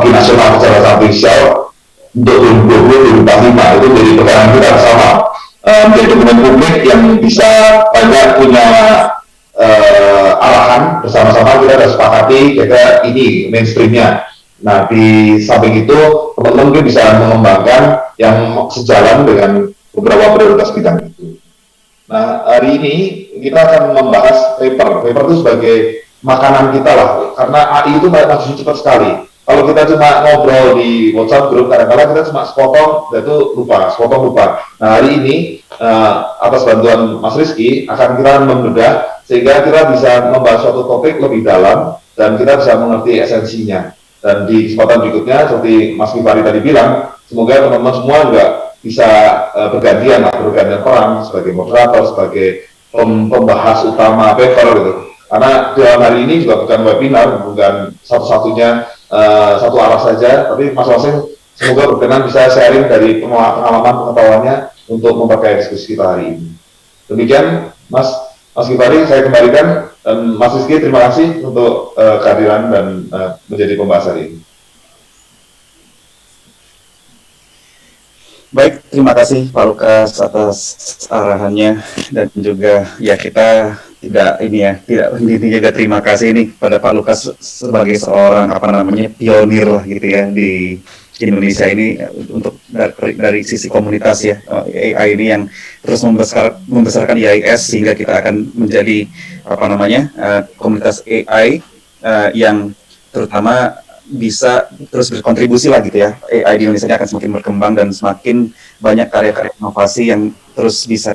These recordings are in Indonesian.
strategi nasional secara artifisial untuk 2020-2045 itu jadi pegangan kita bersama, menjadi dokumen publik yang bisa banyak punya arahan bersama-sama. Kita sudah sepakati kira ini mainstreamnya. Nah, di samping itu teman-teman mungkin bisa mengembangkan yang sejalan dengan beberapa prioritas bidang itu. Nah, hari ini kita akan membahas paper itu sebagai makanan kita lah, karena AI itu masih cepat sekali. Kalau kita cuma ngobrol di WhatsApp grup, kadang-kadang kita cuma sepotong, dan itu lupa. Nah, hari ini atas bantuan Mas Rizky akan kita membedah sehingga kita bisa membahas suatu topik lebih dalam dan kita bisa mengerti esensinya. Dan di kesempatan berikutnya, seperti Mas Gifari tadi bilang, semoga teman-teman semua juga bisa bergantian peran sebagai moderator, sebagai pembahas utama paper gitu. Karena dalam hari ini juga bukan webinar, bukan satu-satunya satu arah saja, tapi masing-masing semoga berkenan bisa sharing dari pengalaman pengetahuannya untuk memperkaya diskusi kita hari ini. Demikian Mas Gifari, saya kembalikan, dan Mas Rizky terima kasih untuk kehadiran dan menjadi pembahas hari ini. Baik, terima kasih Pak Lukas atas arahannya, dan juga ya kita tidak juga terima kasih ini pada Pak Lukas sebagai seorang pionir lah gitu ya di Indonesia ini untuk dari sisi komunitas ya, AI ini yang terus membesarkan IIS sehingga kita akan menjadi komunitas AI yang terutama bisa terus berkontribusi lah gitu ya. AI di Indonesia ini akan semakin berkembang dan semakin banyak karya-karya inovasi yang terus bisa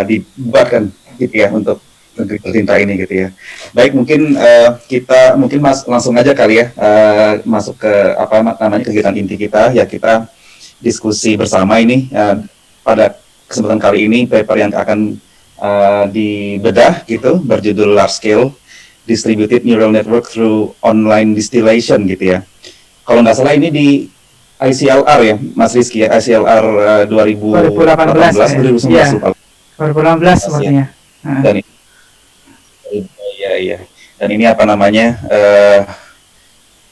dibuatkan gitu ya untuk negeri tercinta ini gitu ya. Baik, mungkin kita langsung aja kali ya masuk ke kegiatan inti kita ya, kita diskusi bersama ini pada kesempatan kali ini paper yang akan dibedah gitu berjudul Large Scale Distributed Neural Network Through Online Distillation gitu ya. Kalau nggak salah ini di ICLR ya, Mas Rizky ya, ICLR 2018 2019 ya. 2018 sepertinya. Dan iya. Dan ini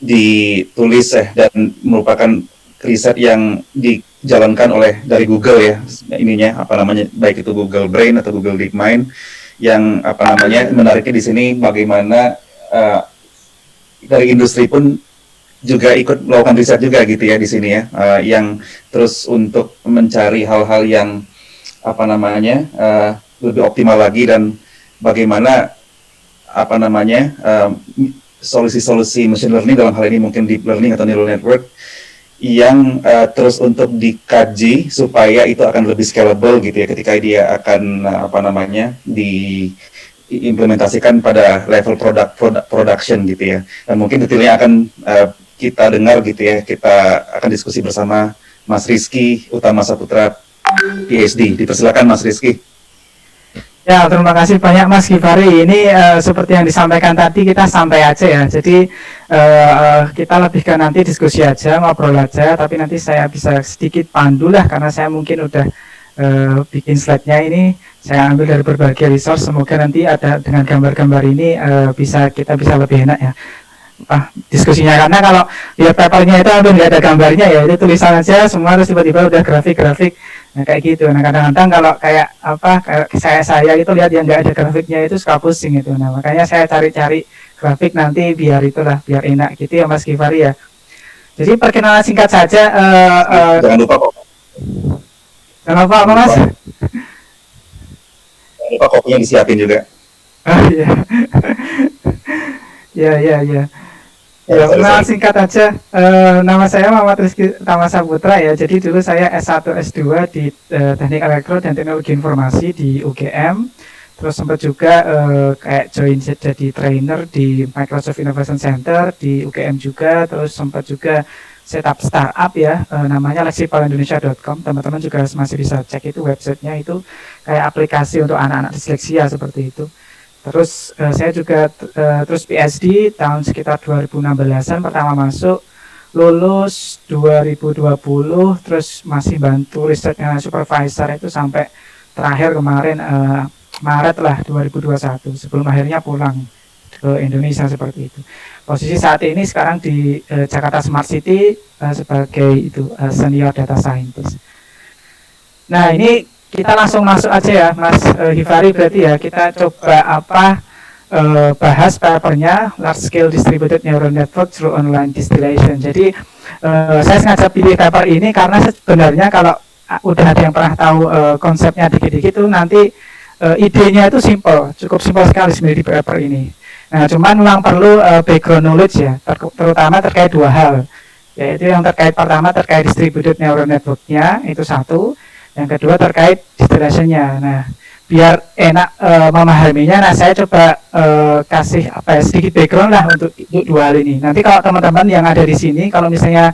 ditulis dan merupakan riset yang dijalankan oleh dari Google ya, baik itu Google Brain atau Google DeepMind, yang menariknya di sini bagaimana dari industri pun juga ikut melakukan riset juga gitu ya di sini ya, yang terus untuk mencari hal-hal yang lebih optimal lagi, dan bagaimana solusi-solusi machine learning dalam hal ini mungkin deep learning atau neural network yang terus untuk dikaji supaya itu akan lebih scalable gitu ya ketika dia akan diimplementasikan pada level production gitu ya. Dan mungkin detailnya akan kita dengar gitu ya, kita akan diskusi bersama Mas Rizky Utama Saputra, PhD. Dipersilakan Mas Rizky. Ya, terima kasih banyak Mas Gifari. Ini seperti yang disampaikan tadi, kita santai aja ya. Jadi kita lebih ke nanti diskusi aja, ngobrol aja. Tapi nanti saya bisa sedikit pandu lah, karena saya mungkin udah bikin slide-nya ini. Saya ambil dari berbagai resource. Semoga nanti ada dengan gambar-gambar ini kita bisa lebih enak ya diskusinya, karena kalau lihat papernya itu hampir nggak ada gambarnya ya, itu tulisan aja semua, terus tiba-tiba udah grafik-grafik. Nah, kayak gitu. Nah, kadang-kadang kalau kayak saya itu lihat yang nggak ada grafiknya itu suka pusing gitu. Nah, makanya saya cari-cari grafik nanti biar enak gitu ya Mas Gifari ya. Jadi perkenalan singkat saja. Jangan lupa kok. Jangan lupa apa Mas? Jangan lupa kopinya disiapin juga. Oh iya. Ya. Ya, kenal singkat aja. Nama saya Muhammad Rizky Utama Saputra ya. Jadi dulu saya S1 S2 di Teknik Elektro dan Teknologi Informasi di UGM. Terus sempat juga kayak join jadi trainer di Microsoft Innovation Center di UGM juga. Terus sempat juga setup startup ya, namanya lexipalindonesia.com. Teman-teman juga masih bisa cek itu websitenya, itu kayak aplikasi untuk anak-anak disleksia seperti itu. Terus saya juga terus PhD tahun sekitar 2016an pertama masuk, lulus 2020, terus masih bantu riset dengan supervisor itu sampai terakhir kemarin Maret lah 2021, sebelum akhirnya pulang ke Indonesia seperti itu. Posisi saat ini sekarang di Jakarta Smart City sebagai itu senior data scientist. Nah ini kita langsung masuk aja ya Mas Hifari, berarti ya kita coba bahas papernya Large Scale Distributed Neural Network through Online Distillation. Jadi saya sengaja pilih paper ini karena sebenarnya kalau udah ada yang pernah tahu konsepnya dikit-dikit itu nanti idenya itu cukup simpel sekali sebenarnya di paper ini. Nah cuman memang perlu background knowledge ya, terutama terkait dua hal, yaitu yang pertama terkait distributed neural network-nya, itu satu. Yang kedua terkait distillation-nya. Nah, biar enak memahaminya, nah saya coba kasih sedikit background lah untuk dua hal ini. Nanti kalau teman-teman yang ada di sini, kalau misalnya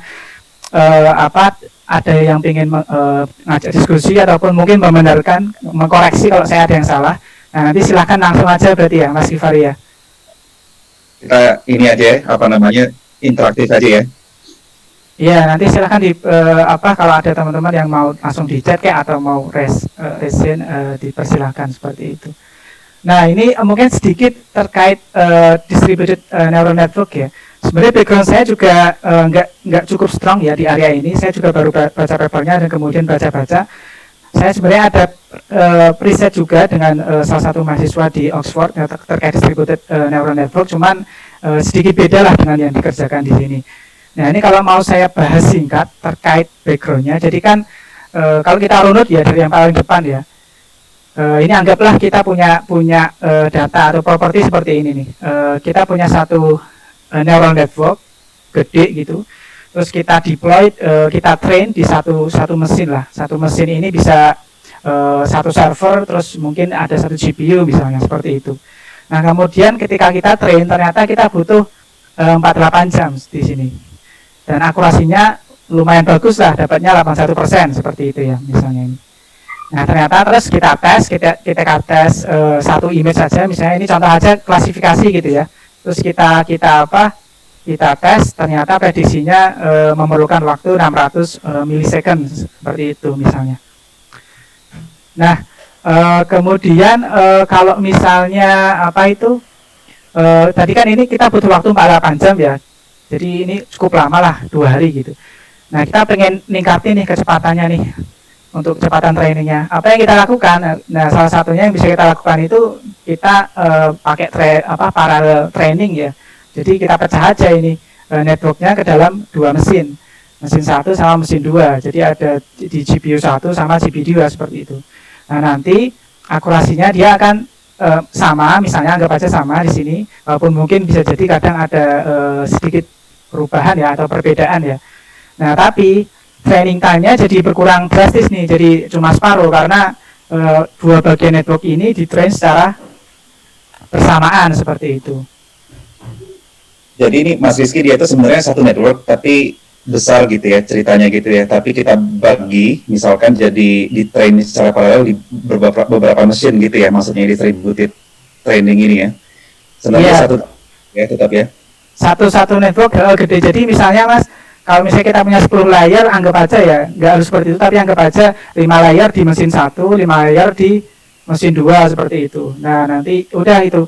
ada yang ingin ngajak diskusi ataupun mungkin membenarkan, mengkoreksi kalau saya ada yang salah, nah nanti silahkan langsung aja berarti ya, Mas Hifari ya. Kita ini aja interaktif aja ya. Iya, nanti silahkan kalau ada teman-teman yang mau langsung di chat kayak atau mau resin dipersilahkan seperti itu. Nah, ini mungkin sedikit terkait distributed neural network ya. Sebenarnya background saya juga nggak cukup strong ya di area ini. Saya juga baru baca papernya dan kemudian baca-baca. Saya sebenarnya ada riset juga dengan salah satu mahasiswa di Oxford terkait distributed neural network. Cuman sedikit beda lah dengan yang dikerjakan di sini. Nah ini kalau mau saya bahas singkat terkait backgroundnya, jadi kan kalau kita runut ya dari yang paling depan ya, ini anggaplah kita punya data atau properti seperti ini nih, kita punya satu neural network gede gitu, terus kita deploy, kita train di satu mesin lah, satu mesin ini bisa satu server, terus mungkin ada satu GPU misalnya seperti itu. Nah kemudian ketika kita train ternyata kita butuh 48 jam di sini. Dan akurasinya lumayan bagus lah, dapatnya 81% seperti itu ya misalnya ini. Nah ternyata terus kita tes satu image saja, misalnya ini contoh aja klasifikasi gitu ya. Terus kita tes, ternyata prediksinya memerlukan waktu 600 milisecond seperti itu misalnya. Nah kemudian kalau misalnya tadi kan ini kita butuh waktu 48 jam ya. Jadi ini cukup lama lah, 2 hari gitu. Nah kita pengen ningkatin nih kecepatannya nih untuk kecepatan trainingnya. Apa yang kita lakukan? Nah salah satunya yang bisa kita lakukan itu kita pakai parallel training ya. Jadi kita pecah aja ini networknya ke dalam 2 mesin 1 sama mesin 2. Jadi ada di GPU 1 sama GPU 2 seperti itu. Nah nanti akurasinya dia akan sama, misalnya anggap aja sama di sini, walaupun mungkin bisa jadi kadang ada sedikit perubahan ya atau perbedaan ya. Nah tapi training time-nya jadi berkurang drastis nih, jadi cuma separuh karena 2 bagian network ini ditrain secara bersamaan seperti itu. Jadi ini Mas Rizky dia itu sebenarnya satu network tapi besar gitu ya ceritanya gitu ya. Tapi kita bagi misalkan jadi ditrain secara paralel di beberapa mesin gitu ya. Maksudnya distributed training ini ya. Sebenarnya satu ya tetap ya. Satu network gede. Jadi misalnya Mas, kalau misalnya kita punya 10 layer, anggap aja ya, nggak harus seperti itu, tapi anggap aja 5 layer di mesin 1, 5 layer di mesin 2 seperti itu. Nah nanti udah itu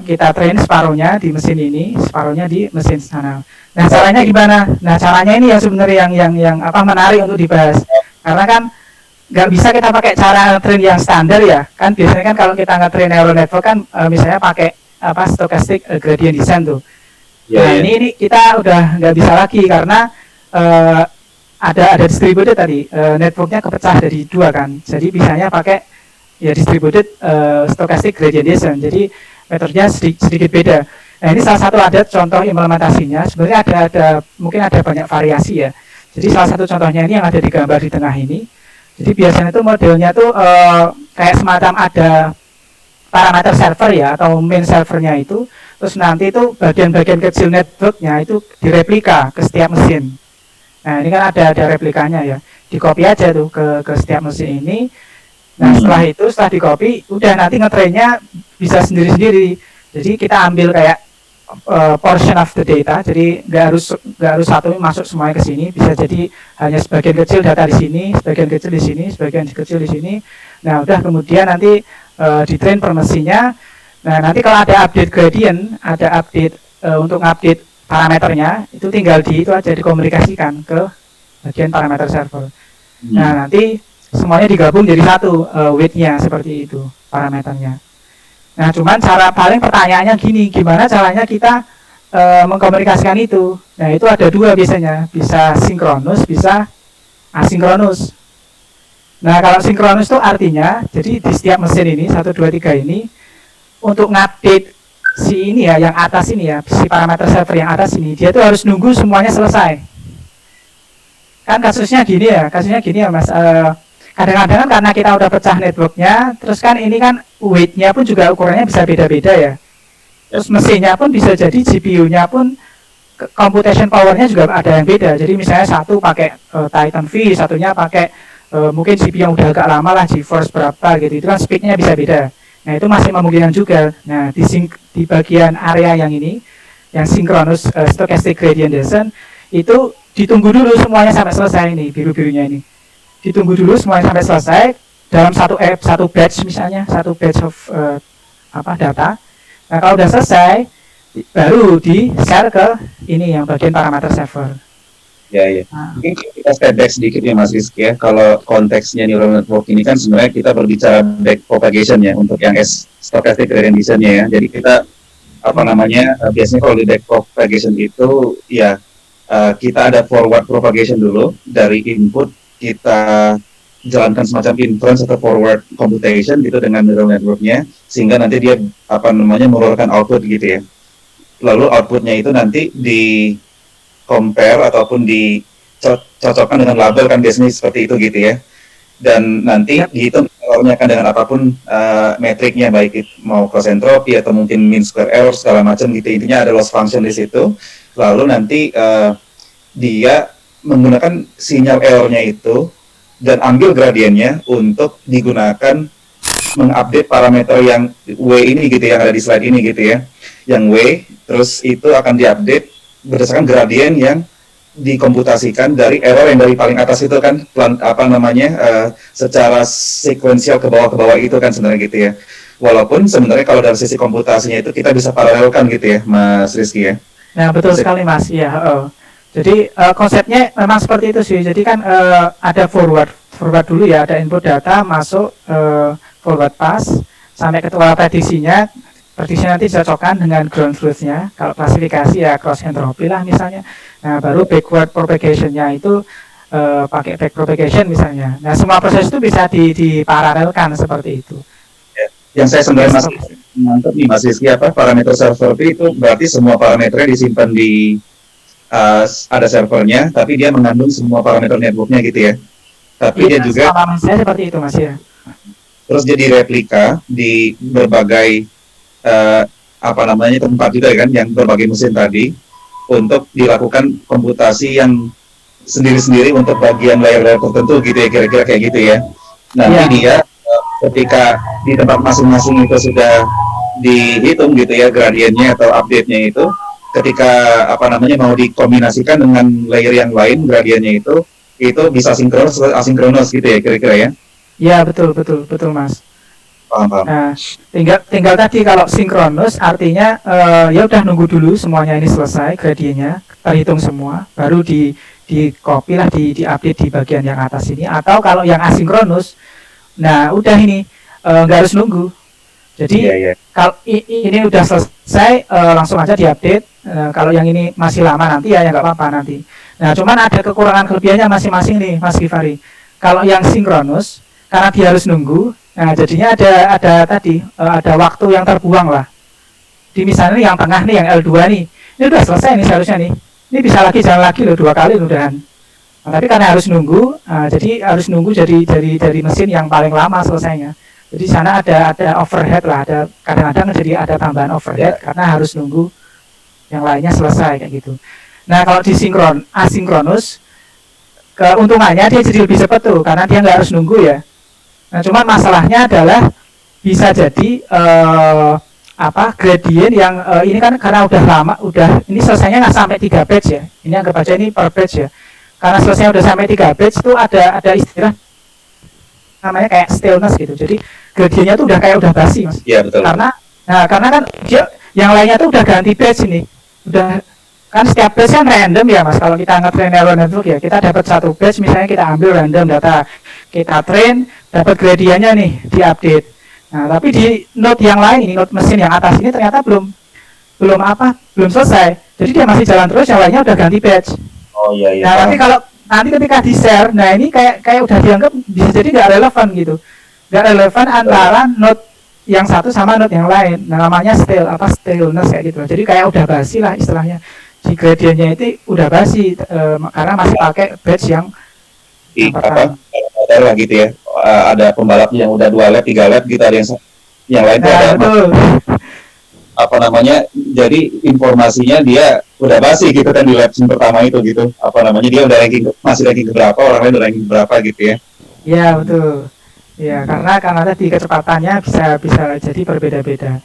kita train separuhnya di mesin ini, separuhnya di mesin sana. Nah caranya gimana? Nah caranya ini yang sebenarnya yang menarik untuk dibahas. Karena kan nggak bisa kita pakai cara train yang standar ya. Kan biasanya kan kalau kita nge-train neural network kan misalnya pakai stochastic gradient descent tuh. Nah ini kita udah nggak bisa lagi karena ada distributed tadi, networknya kepecah dari 2 kan. Jadi bisanya pakai ya distributed stochastic gradient descent. Jadi metodenya sedikit beda. Nah ini salah satu ada contoh implementasinya. Sebenarnya mungkin ada banyak variasi ya. Jadi salah satu contohnya ini yang ada di gambar di tengah ini. Jadi biasanya itu modelnya tuh kayak semacam ada parameter server ya atau main servernya itu. Terus nanti itu bagian-bagian kecil networknya itu direplika ke setiap mesin. Nah ini kan ada replikanya ya. Di copy aja tuh ke setiap mesin ini. Nah setelah di copy, udah nanti ngetrainnya bisa sendiri-sendiri. Jadi kita ambil kayak portion of the data. Jadi nggak harus satu masuk semuanya ke sini. Bisa jadi hanya sebagian kecil data di sini, sebagian kecil di sini, sebagian kecil di sini. Nah udah kemudian nanti ditrain per mesinnya. Nah, nanti kalau ada update gradient, ada update untuk update parameternya, itu tinggal itu aja dikomunikasikan ke bagian parameter server. Nah, nanti semuanya digabung jadi satu weight-nya seperti itu parameternya. Nah, cuman cara paling pertanyaannya gini, gimana caranya kita mengkomunikasikan itu? Nah, itu ada dua biasanya, bisa sinkronus, bisa asinkronus. Nah, kalau sinkronus itu artinya, jadi di setiap mesin ini, 1, 2, 3 ini, untuk ngupdate si ini ya, yang atas ini ya, si parameter server yang atas ini, dia tuh harus nunggu semuanya selesai. Kan kasusnya gini ya Mas, kadang-kadang kan karena kita udah pecah networknya, terus kan ini kan weight-nya pun juga ukurannya bisa beda-beda ya. Terus mesinnya pun bisa jadi GPU-nya pun computation power-nya juga ada yang beda. Jadi misalnya satu pakai Titan V, satunya pakai mungkin CPU yang udah agak lama lah, GeForce berapa gitu. Itu kan speed-nya bisa beda. Nah, itu masih memungkinkan juga. Nah, di bagian area yang ini, yang synchronous stochastic gradient descent, itu ditunggu dulu semuanya sampai selesai ini, biru-birunya ini. Ditunggu dulu semuanya sampai selesai dalam satu batch misalnya, satu batch of data. Nah, kalau udah selesai, baru di-share ke ini yang bagian parameter server. Ya. Mungkin kita step back sedikit ya Mas Rizky ya. Kalau konteksnya neural network ini kan sebenarnya kita berbicara back propagation ya untuk yang stochastic gradient descent-nya ya. Jadi kita biasanya kalau di back propagation itu ya kita ada forward propagation dulu dari input, kita jalankan semacam inference atau forward computation gitu dengan neural network-nya sehingga nanti dia mengeluarkan output gitu ya. Lalu outputnya itu nanti di compare ataupun dicocokkan dengan label kan biasanya seperti itu gitu ya. Dan nanti dihitung errornya kan dengan apapun metriknya, baik itu mau cross entropy atau mungkin mean square error segala macam gitu. Intinya ada loss function di situ. Lalu nanti dia menggunakan sinyal errornya itu dan ambil gradiennya untuk digunakan mengupdate parameter yang W ini gitu yang ada di slide ini gitu ya. Yang W, terus itu akan diupdate berdasarkan gradien yang dikomputasikan dari error yang dari paling atas itu kan secara sekuensial ke bawah itu kan sebenarnya gitu ya. Walaupun sebenarnya kalau dari sisi komputasinya itu kita bisa paralelkan gitu ya Mas Rizky ya. Nah, betul sekali Mas. Ya, jadi konsepnya memang seperti itu sih. Jadi kan ada forward dulu ya, ada input data masuk forward pass sampai ke prediksinya nanti dicocokkan dengan ground truth-nya. Kalau klasifikasi ya cross entropy lah misalnya. Nah, baru backward propagation-nya itu pakai back propagation misalnya. Nah, semua proses itu bisa diparalelkan seperti itu. Ya, yang saya sebenarnya masih mantap nih Mas Rizky, parameter server itu berarti semua parameternya disimpan di ada servernya, tapi dia mengandung semua parameter networknya gitu ya. Tapi dia juga seperti itu Mas ya. Terus jadi replika di berbagai tempat juga kan, yang berbagai mesin tadi untuk dilakukan komputasi yang sendiri-sendiri untuk bagian layer-layer tertentu gitu ya, kira-kira kayak gitu ya. Nanti dia ketika di tempat masing-masing itu sudah dihitung gitu ya gradiennya atau update-nya itu, ketika mau dikombinasikan dengan layer yang lain gradiennya itu bisa sinkronus atau asinkronus gitu ya kira-kira ya. Ya, betul Mas. Paham. Nah, tinggal tadi kalau sinkronus artinya ya udah nunggu dulu semuanya ini selesai gradiennya terhitung semua, baru di copy lah, di update di bagian yang atas ini. Atau kalau yang asinkronus, nah udah ini nggak harus nunggu. Jadi kalau ini udah selesai langsung aja diupdate. Kalau yang ini masih lama nanti ya nggak apa-apa nanti. Nah, cuman ada kekurangan kelebihannya masing-masing nih Mas Givari. Kalau yang sinkronus karena dia harus nunggu, nah jadinya ada waktu yang terbuang lah. Di misalnya yang tengah nih, yang L2 nih, ini udah selesai nih seharusnya nih. Ini bisa jalan lagi loh 2 kali udahan. Nah, tapi karena harus nunggu, jadi harus nunggu dari mesin yang paling lama selesainya. Jadi di sana ada overhead lah, ada kadang-kadang jadi ada tambahan overhead karena harus nunggu yang lainnya selesai kayak gitu. Nah, kalau di asinkronus, keuntungannya dia jadi lebih cepat tuh karena dia nggak harus nunggu ya. Nah, cuman masalahnya adalah bisa jadi gradien yang ini kan karena udah lama, ini selesainya nggak sampai 3 batch ya. Ini anggap aja ini per batch ya. Karena selesainya udah sampai 3 batch itu ada istilah namanya kayak staleness gitu. Jadi gradiennya tuh udah basi Mas. Iya, betul. Karena Nah, karena kan dia yang lainnya tuh udah ganti batch ini. Udah kan setiap batch kan random ya Mas. Kalau kita nge-train neural network ya, kita dapat satu batch misalnya kita ambil random data. Kita train, dapat gradiennya nih, diupdate. Nah, tapi di node yang lain ini, node mesin yang atas ini ternyata belum selesai. Jadi dia masih jalan terus, yang lainnya udah ganti batch. Oh iya iya. Nah, nanti kalau nanti ketika di-share, nah ini kayak udah dianggap bisa jadi nggak relevan gitu. Nggak relevan antara node yang satu sama node yang lain. Nah, namanya staleness kayak gitu. Jadi kayak udah basi lah istilahnya. Si gradiennya itu udah basi karena masih pakai batch yang ada lah gitu ya. Ada pembalap yang udah 2 lap, 3 lap gitu, ada yang lain tuh ada betul. apa namanya, jadi informasinya dia udah basi gitu kan di lap pertama itu gitu, apa namanya, dia udah masih ranking berapa, orang lain udah ranking berapa gitu ya. Iya betul. Ya karena tadi kecepatannya bisa jadi berbeda-beda.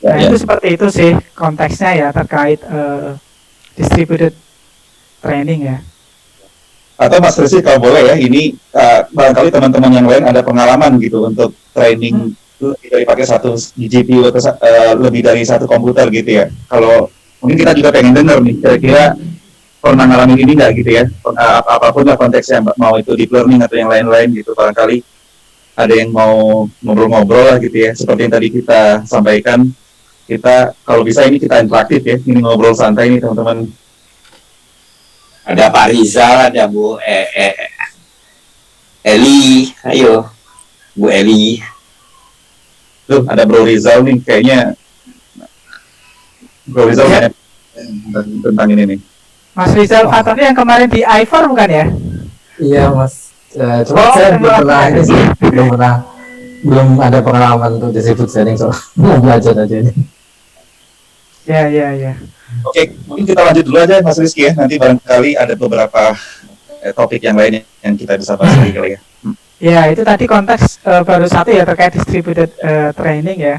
Nah itu seperti itu sih konteksnya ya terkait distributed training ya. Atau Mas Rizky kalau boleh ya, ini barangkali teman-teman yang lain ada pengalaman gitu untuk training lebih dari pakai satu GPU atau lebih dari satu komputer gitu ya. Kalau mungkin kita juga pengen denger nih, kira-kira pernah ngalamin ini nggak gitu ya, apapun lah konteksnya, mau itu deep learning atau yang lain-lain gitu, barangkali ada yang mau ngobrol-ngobrol lah gitu ya, seperti yang tadi kita sampaikan, kita kalau bisa ini kita interaktif ya, ini ngobrol santai nih teman-teman. Ada Pak Rizal, ada Bu Eli, ayo Bu Eli. Tuh ada Bro Rizal nih, kayaknya Bro Rizal ya. Tentang ini nih. Mas Rizal Fatoni yang kemarin di I4 bukan ya? Iya Mas, cuma saya belum ada pengalaman untuk disebut sharing soal mau belajar aja ini. Ya. Oke, mungkin kita lanjut dulu aja Mas Rizky ya, nanti barangkali ada beberapa topik yang lainnya yang kita bisa bahas lagi kali ya. Ya itu tadi konteks baru satu ya terkait distributed training ya.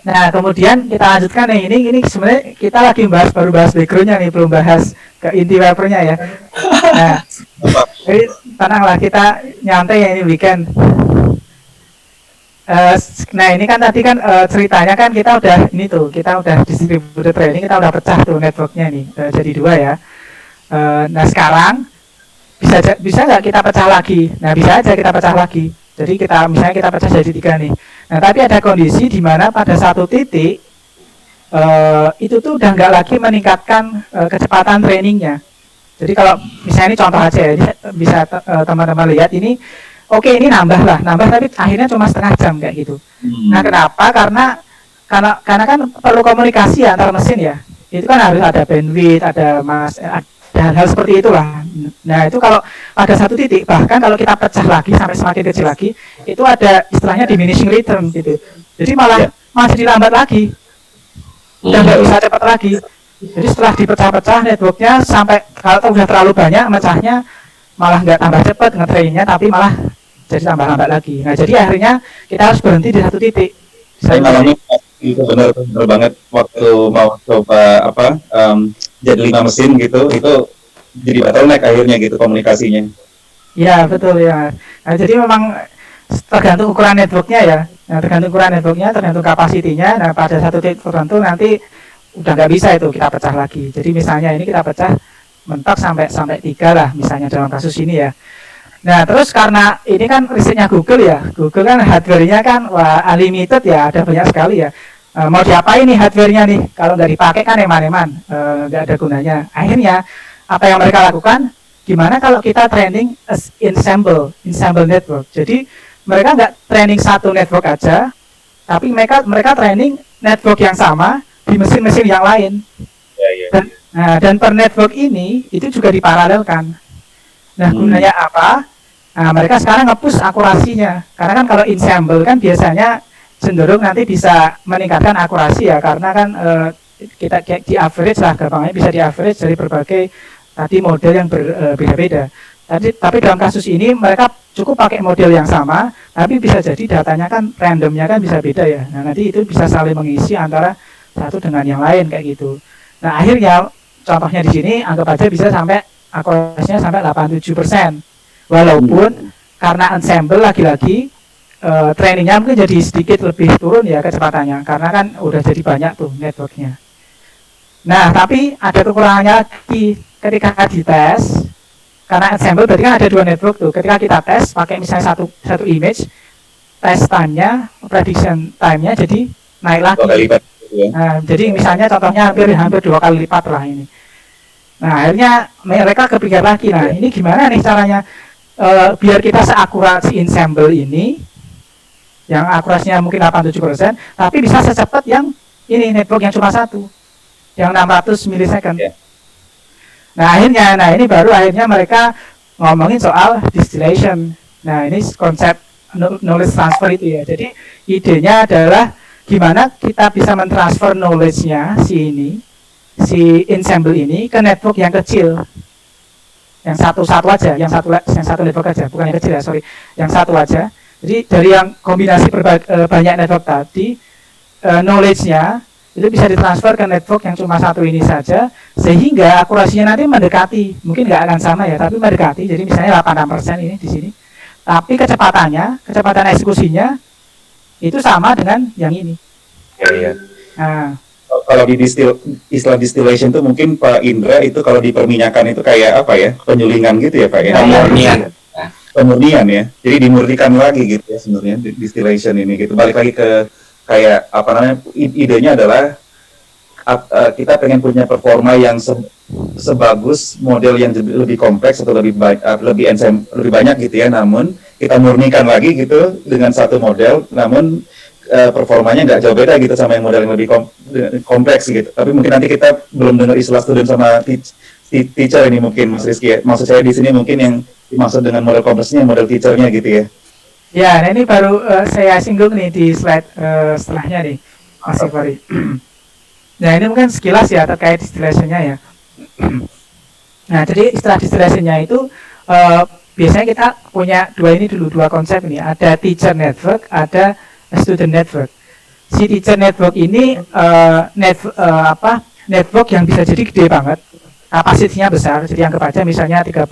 Nah kemudian kita lanjutkan nih, ini sebenarnya kita lagi baru bahas backgroundnya nih, belum bahas ke inti papernya ya. Nah jadi tenanglah, kita nyantai ya, ini weekend. Nah ini kan tadi kan ceritanya kan kita udah distributed training, kita udah pecah tuh networknya nih jadi 2 ya. Nah sekarang bisa nggak kita pecah lagi? Nah bisa aja kita pecah lagi. Jadi misalnya kita pecah jadi 3 nih. Nah tapi ada kondisi di mana pada satu titik itu tuh udah nggak lagi meningkatkan kecepatan trainingnya. Jadi kalau misalnya ini contoh aja ya, ini bisa teman-teman lihat ini. Oke, ini nambah tapi akhirnya cuma setengah jam kayak gitu. Nah kenapa? Karena kan perlu komunikasi ya antar mesin ya. Itu kan harus ada bandwidth, ada hal seperti itulah. Nah itu kalau ada satu titik, bahkan kalau kita pecah lagi sampai semakin kecil lagi, itu ada istilahnya diminishing return gitu. Jadi malah masih dilambat lagi, dan nggak bisa cepat lagi. Jadi setelah dipecah-pecah networknya sampai kalau udah terlalu banyak mecahnya, malah nggak tambah cepat nge-trainnya, tapi malah jadi tambah lambat lagi. Nah jadi akhirnya kita harus berhenti di satu titik. Saya ngalamin itu benar banget waktu mau coba jadi 5 mesin gitu, itu jadi bottleneck akhirnya gitu komunikasinya. Iya betul ya. Nah, jadi memang tergantung ukuran networknya ya. Nah, tergantung ukuran networknya, tergantung kapasitinya. Nah pada satu titik tertentu nanti udah nggak bisa itu kita pecah lagi. Jadi misalnya ini kita pecah mentok sampai 3 lah misalnya dalam kasus ini ya. Nah terus karena ini kan risetnya Google ya, Google kan hardware-nya kan unlimited ya, ada banyak sekali ya. Mau diapain nih hardware-nya nih, kalau nggak dipakai kan eman-eman, nggak ada gunanya. Akhirnya apa yang mereka lakukan, gimana kalau kita training ensemble network. Jadi mereka nggak training satu network aja, tapi mereka training network yang sama di mesin-mesin yang lain. Dan per network ini itu juga diparalelkan. Nah gunanya apa? Nah, mereka sekarang nge-push akurasinya, karena kan kalau ensemble kan biasanya cenderung nanti bisa meningkatkan akurasi ya, karena kan kita di average lah, gampangnya bisa di average dari berbagai tadi model yang berbeda-beda. Tapi dalam kasus ini mereka cukup pakai model yang sama, tapi bisa jadi datanya kan randomnya kan bisa beda ya. Nah nanti itu bisa saling mengisi antara satu dengan yang lain kayak gitu. Nah akhirnya contohnya di sini anggap aja bisa sampai akurasinya sampai 87%. Walaupun karena ensemble lagi-lagi trainingnya mungkin jadi sedikit lebih turun ya kecepatannya, karena kan udah jadi banyak tuh networknya. Nah, tapi ada kekurangannya lagi ketika dites, karena ensemble berarti kan ada 2 network tuh. Ketika kita tes pakai misalnya satu image, test time-nya, prediction time-nya jadi naik lagi. 2 kali lipat gitu ya. Nah, jadi misalnya contohnya hampir 2 kali lipat lah ini. Nah, akhirnya mereka kepikir lagi, nah ini gimana nih caranya biar kita seakurat si ensemble ini, yang akurasinya mungkin 87%, tapi bisa secepat yang ini network yang cuma satu, yang 600 milisecond. Yeah. Nah ini baru akhirnya mereka ngomongin soal distillation. Nah ini konsep knowledge transfer itu ya. Jadi idenya adalah gimana kita bisa mentransfer knowledge-nya si ensemble ini ke network yang kecil, yang satu aja, yang satu network aja, bukan yang kecil ya, sorry, yang satu aja. Jadi dari yang kombinasi banyak network tadi, knowledge-nya itu bisa ditransfer ke network yang cuma satu ini saja, sehingga akurasinya nanti mendekati, mungkin nggak akan sama ya, tapi mendekati. Jadi misalnya 86% ini di sini, tapi kecepatan eksekusinya itu sama dengan yang ini. Iya. Nah, kalau di istilah distillation itu mungkin Pak Indra itu kalau di perminyakan itu kayak apa ya, penyulingan gitu ya Pak ya? Pemurnian. Pemurnian ya, jadi dimurnikan lagi gitu ya sebenarnya distillation ini gitu. Balik lagi ke kayak apa namanya, idenya adalah kita pengen punya performa yang sebagus model yang lebih kompleks atau lebih banyak gitu ya, namun kita murnikan lagi gitu dengan satu model, namun performanya nggak jauh beda gitu sama yang model yang lebih kompleks gitu. Tapi mungkin nanti kita belum dengar istilah student sama teacher ini mungkin Mas Rizky ya. Maksud saya di sini mungkin yang dimaksud dengan model kompleksnya model teachernya gitu ya. ya, nah ini baru saya singgung nih di slide setelahnya nih, Mas Fari. Nah ini mungkin sekilas ya terkait distillation-nya ya. Nah jadi istilah distillation-nya itu biasanya kita punya dua konsep ini, ada teacher network, ada student network. Si teacher network ini network yang bisa jadi gede banget, kapasitinya besar, jadi anggap aja misalnya 30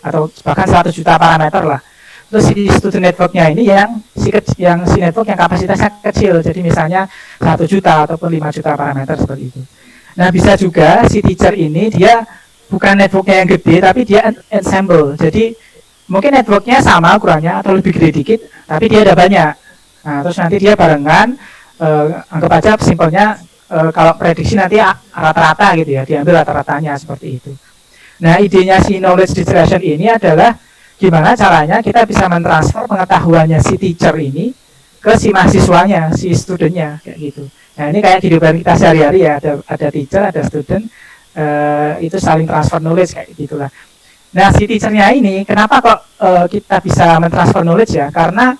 atau bahkan 100 juta parameter lah. Terus si student networknya ini yang si network yang kapasitasnya kecil, jadi misalnya 1 juta ataupun 5 juta parameter seperti itu. Nah bisa juga si teacher ini dia bukan networknya yang gede, tapi dia ensemble, jadi mungkin networknya sama ukurannya atau lebih gede dikit, tapi dia ada banyak. Nah terus nanti dia barengan, anggap aja simpelnya kalau prediksi nanti rata-rata gitu ya, diambil rata-ratanya seperti itu. Nah idenya si knowledge distillation ini adalah gimana caranya kita bisa mentransfer pengetahuannya si teacher ini ke si mahasiswanya, si studentnya kayak gitu. Nah ini kayak kehidupan kita sehari-hari ya, ada teacher, ada student, itu saling transfer knowledge kayak gitulah. Nah si teachernya ini kenapa kok kita bisa mentransfer knowledge ya? Karena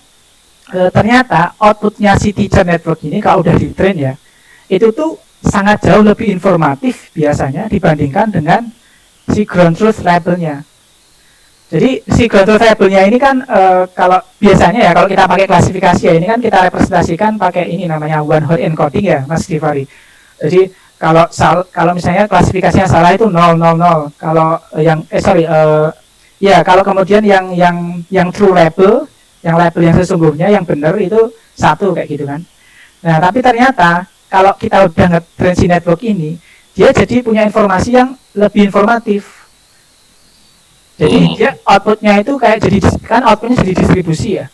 ternyata outputnya si teacher network ini kalau udah di train ya, itu tuh sangat jauh lebih informatif biasanya dibandingkan dengan si ground truth labelnya. Jadi si ground truth labelnya ini kan kalau biasanya ya kalau kita pakai klasifikasi ya, ini kan kita representasikan pakai ini namanya one hot encoding ya Mas Givari. Jadi kalau misalnya klasifikasinya salah itu 000, kalau yang kalau kemudian yang true label, yang label yang sesungguhnya yang benar itu 1 kayak gitu kan. Nah tapi ternyata kalau kita udah nge-train si network ini, dia jadi punya informasi yang lebih informatif. Jadi dia outputnya itu kayak jadi kan outputnya jadi distribusi ya.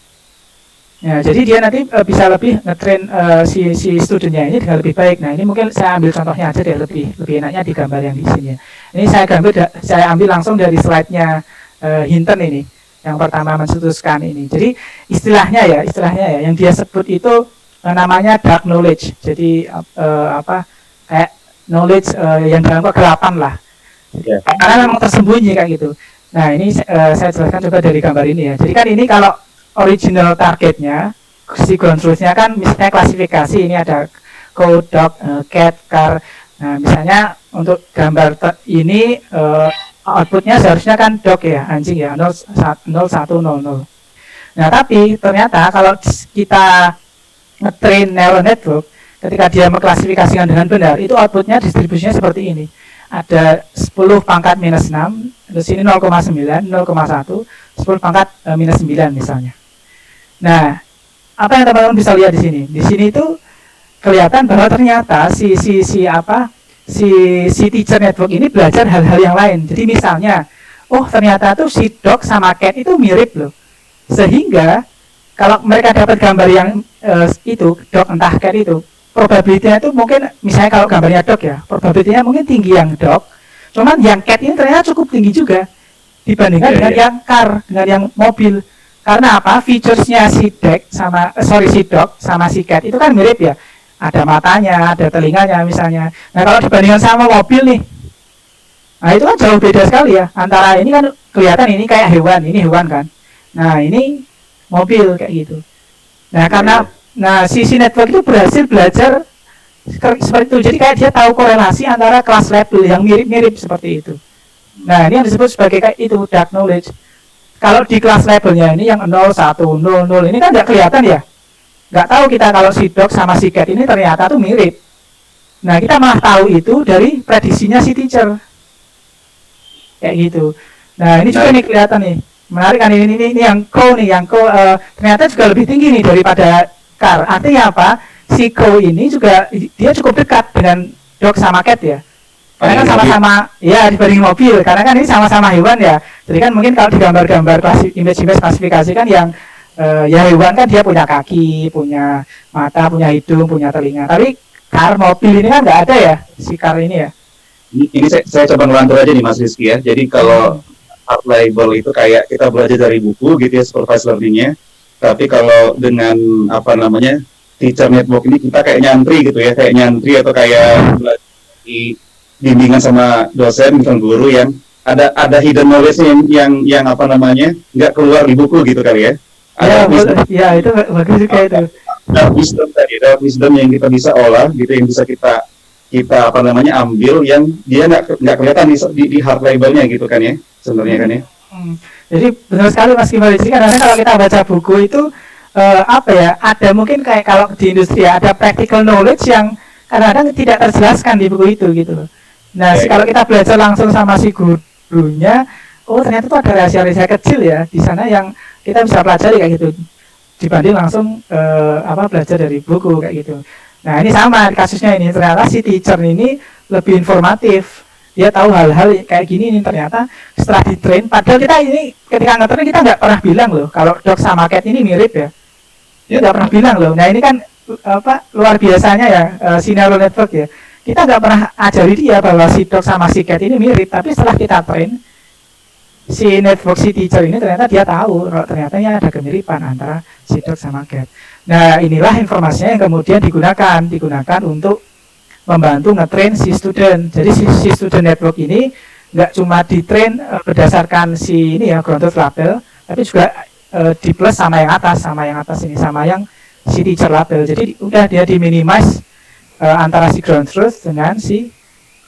Ya jadi dia nanti bisa lebih nge-train si studentnya ini dengan lebih baik. Nah ini mungkin saya ambil contohnya aja deh, lebih enaknya di gambar yang di sini. Ini saya ambil langsung dari slide-nya Hinton ini, yang pertama mencetuskan ini. Jadi istilahnya ya yang dia sebut itu namanya dark knowledge. Jadi kayak knowledge yang dalam kegelapan lah. Yeah. Karena memang tersembunyi kayak gitu. Nah ini saya jelaskan coba dari gambar ini ya. Jadi kan ini kalau original targetnya, si ground truth-nya kan misalnya klasifikasi, ini ada code, dog, cat, car. Nah misalnya untuk gambar ini outputnya seharusnya kan dog ya, anjing ya, 0100. Nah tapi ternyata kalau kita nge-train neural network, ketika dia mengklasifikasikan dengan benar, itu outputnya distribusinya seperti ini. Ada 10 pangkat minus 6, terus ini 0,9, 0,1, 10 pangkat minus 9 misalnya. Nah, apa yang teman-teman bisa lihat di sini? Di sini itu kelihatan bahwa ternyata si teacher network ini belajar hal-hal yang lain. Jadi misalnya, oh ternyata tuh si dog sama cat itu mirip loh. Sehingga kalau mereka dapat gambar yang itu dog entah cat itu, probabilitasnya itu mungkin misalnya kalau gambarnya dog ya, probabilitasnya mungkin tinggi yang dog. Cuman yang cat ini ternyata cukup tinggi juga dibandingkan dengan yang car, dengan yang mobil. Karena apa? Featuresnya si dog sama si cat itu kan mirip ya. Ada matanya, ada telinganya misalnya. Nah kalau dibandingkan sama mobil nih, nah itu kan jauh beda sekali ya. Antara ini kan kelihatan ini kayak hewan, ini hewan kan. Nah ini mobil kayak gitu. Nah karena si network itu berhasil belajar seperti itu. Jadi kayak dia tahu korelasi antara kelas label yang mirip-mirip seperti itu. Nah ini yang disebut sebagai kayak itu dark knowledge. Kalau di kelas labelnya ini yang 0, 1, 0, 0 ini kan nggak kelihatan ya. Nggak tahu kita kalau si dog sama si cat ini ternyata tuh mirip. Nah kita malah tahu itu dari prediksinya si teacher. Kayak gitu. Nah ini juga nih kelihatan nih. Menarik kan ini yang ternyata juga lebih tinggi nih daripada car. Artinya apa? Si co ini juga dia cukup dekat dengan dog sama cat ya. Karena kan sama-sama ya dibanding mobil, karena kan ini sama-sama hewan ya. Jadi kan mungkin kalau di gambar-gambar image klasifikasi kan yang ya hewan kan dia punya kaki, punya mata, punya hidung, punya telinga. Tapi car mobil ini kan nggak ada ya, si car ini ya. Ini saya coba ngelantur aja nih Mas Rizky ya. Jadi kalau art label itu kayak kita belajar dari buku gitu ya, supervised learning-nya. Tapi kalau dengan teacher network ini kita kayak nyantri gitu ya, kayak nyantri atau kayak di bimbingan sama dosen, misalnya guru yang ada hidden knowledge-nya yang nggak keluar di buku gitu kali ya. Ya itu bagus juga itu. Ada wisdom yang kita bisa olah gitu, yang bisa kita ambil yang dia nggak kelihatan di hard label-nya gitu kan ya sebenarnya kan ya. Jadi benar sekali Mas Kimbal. Jadi karena kalau kita baca buku itu ada mungkin kayak kalau di industri ya, ada practical knowledge yang kadang-kadang tidak terjelaskan di buku itu gitu loh. Nah, kalau kita belajar langsung sama si gurunya, oh ternyata itu ada rahasia-rahasia kecil ya di sana yang kita bisa pelajari kayak gitu. Dibanding langsung belajar dari buku kayak gitu. Nah, ini sama kasusnya ini, ternyata si teacher ini lebih informatif. Dia tahu hal-hal kayak gini ini ternyata setelah di-train, padahal kita ini ketika nge-train kita nggak pernah bilang loh kalau dog sama cat ini mirip ya. Kita nggak pernah bilang loh. Nah, ini kan luar biasanya ya si neural network ya. Kita nggak pernah ajari dia bahwa si dog sama si cat ini mirip, tapi setelah kita train si network si teacher ini ternyata dia tahu kalau ternyata ada kemiripan antara si dog sama cat. Nah inilah informasinya yang kemudian digunakan untuk membantu ngetrain si student. Jadi si student network ini nggak cuma ditrain berdasarkan si ini ya ground truth label, tapi juga di plus sama yang atas ini sama yang si teacher label. Jadi udah dia diminimize antara si ground truth dengan si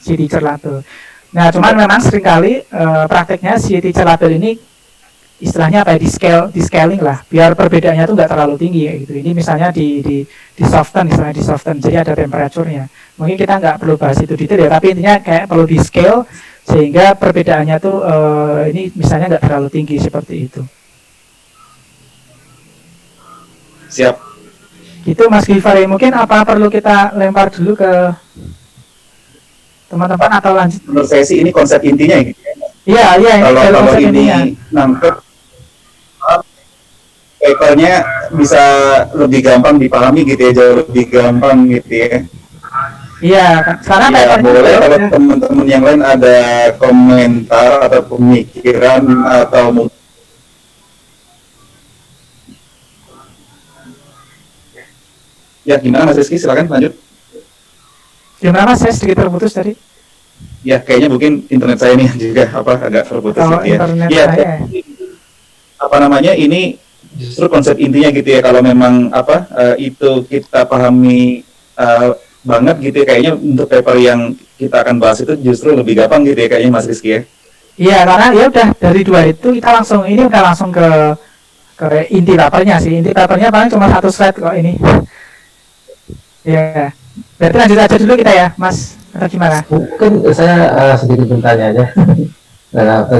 teacher label. Nah, cuman memang seringkali prakteknya si teacher label ini istilahnya di scaling lah, biar perbedaannya itu nggak terlalu tinggi kayak gitu. Ini misalnya di soften, jadi ada temperaturnya. Mungkin kita nggak perlu bahas itu detail ya, tapi intinya kayak perlu di scale sehingga perbedaannya tuh ini misalnya nggak terlalu tinggi seperti itu. Siap. Itu Mas Givari, mungkin apa perlu kita lempar dulu ke teman-teman atau lanjut? Menurut saya sih ini konsep intinya gitu ya. Iya, kalau ini nangkep papernya bisa lebih gampang dipahami gitu ya, jauh lebih gampang gitu ya. Iya, karena ya, boleh kalau teman-teman yang lain ada komentar atau pemikiran atau ya gimana Mas Rizky, silakan lanjut. Gimana Mas, saya sedikit terputus tadi. Ya kayaknya mungkin internet saya ini juga agak terputus gitu ya. Ya, ini justru konsep intinya gitu ya, kalau memang itu kita pahami banget gitu ya, kayaknya untuk paper yang kita akan bahas itu justru lebih gampang gitu ya kayaknya Mas Rizky ya. Iya, karena ya udah dari dua itu kita langsung ke inti papernya sih. Inti papernya paling cuma 1 slide kok ini. Ya, berarti lanjut aja dulu kita ya, Mas. Atau gimana? Mungkin saya sedikit bertanya aja.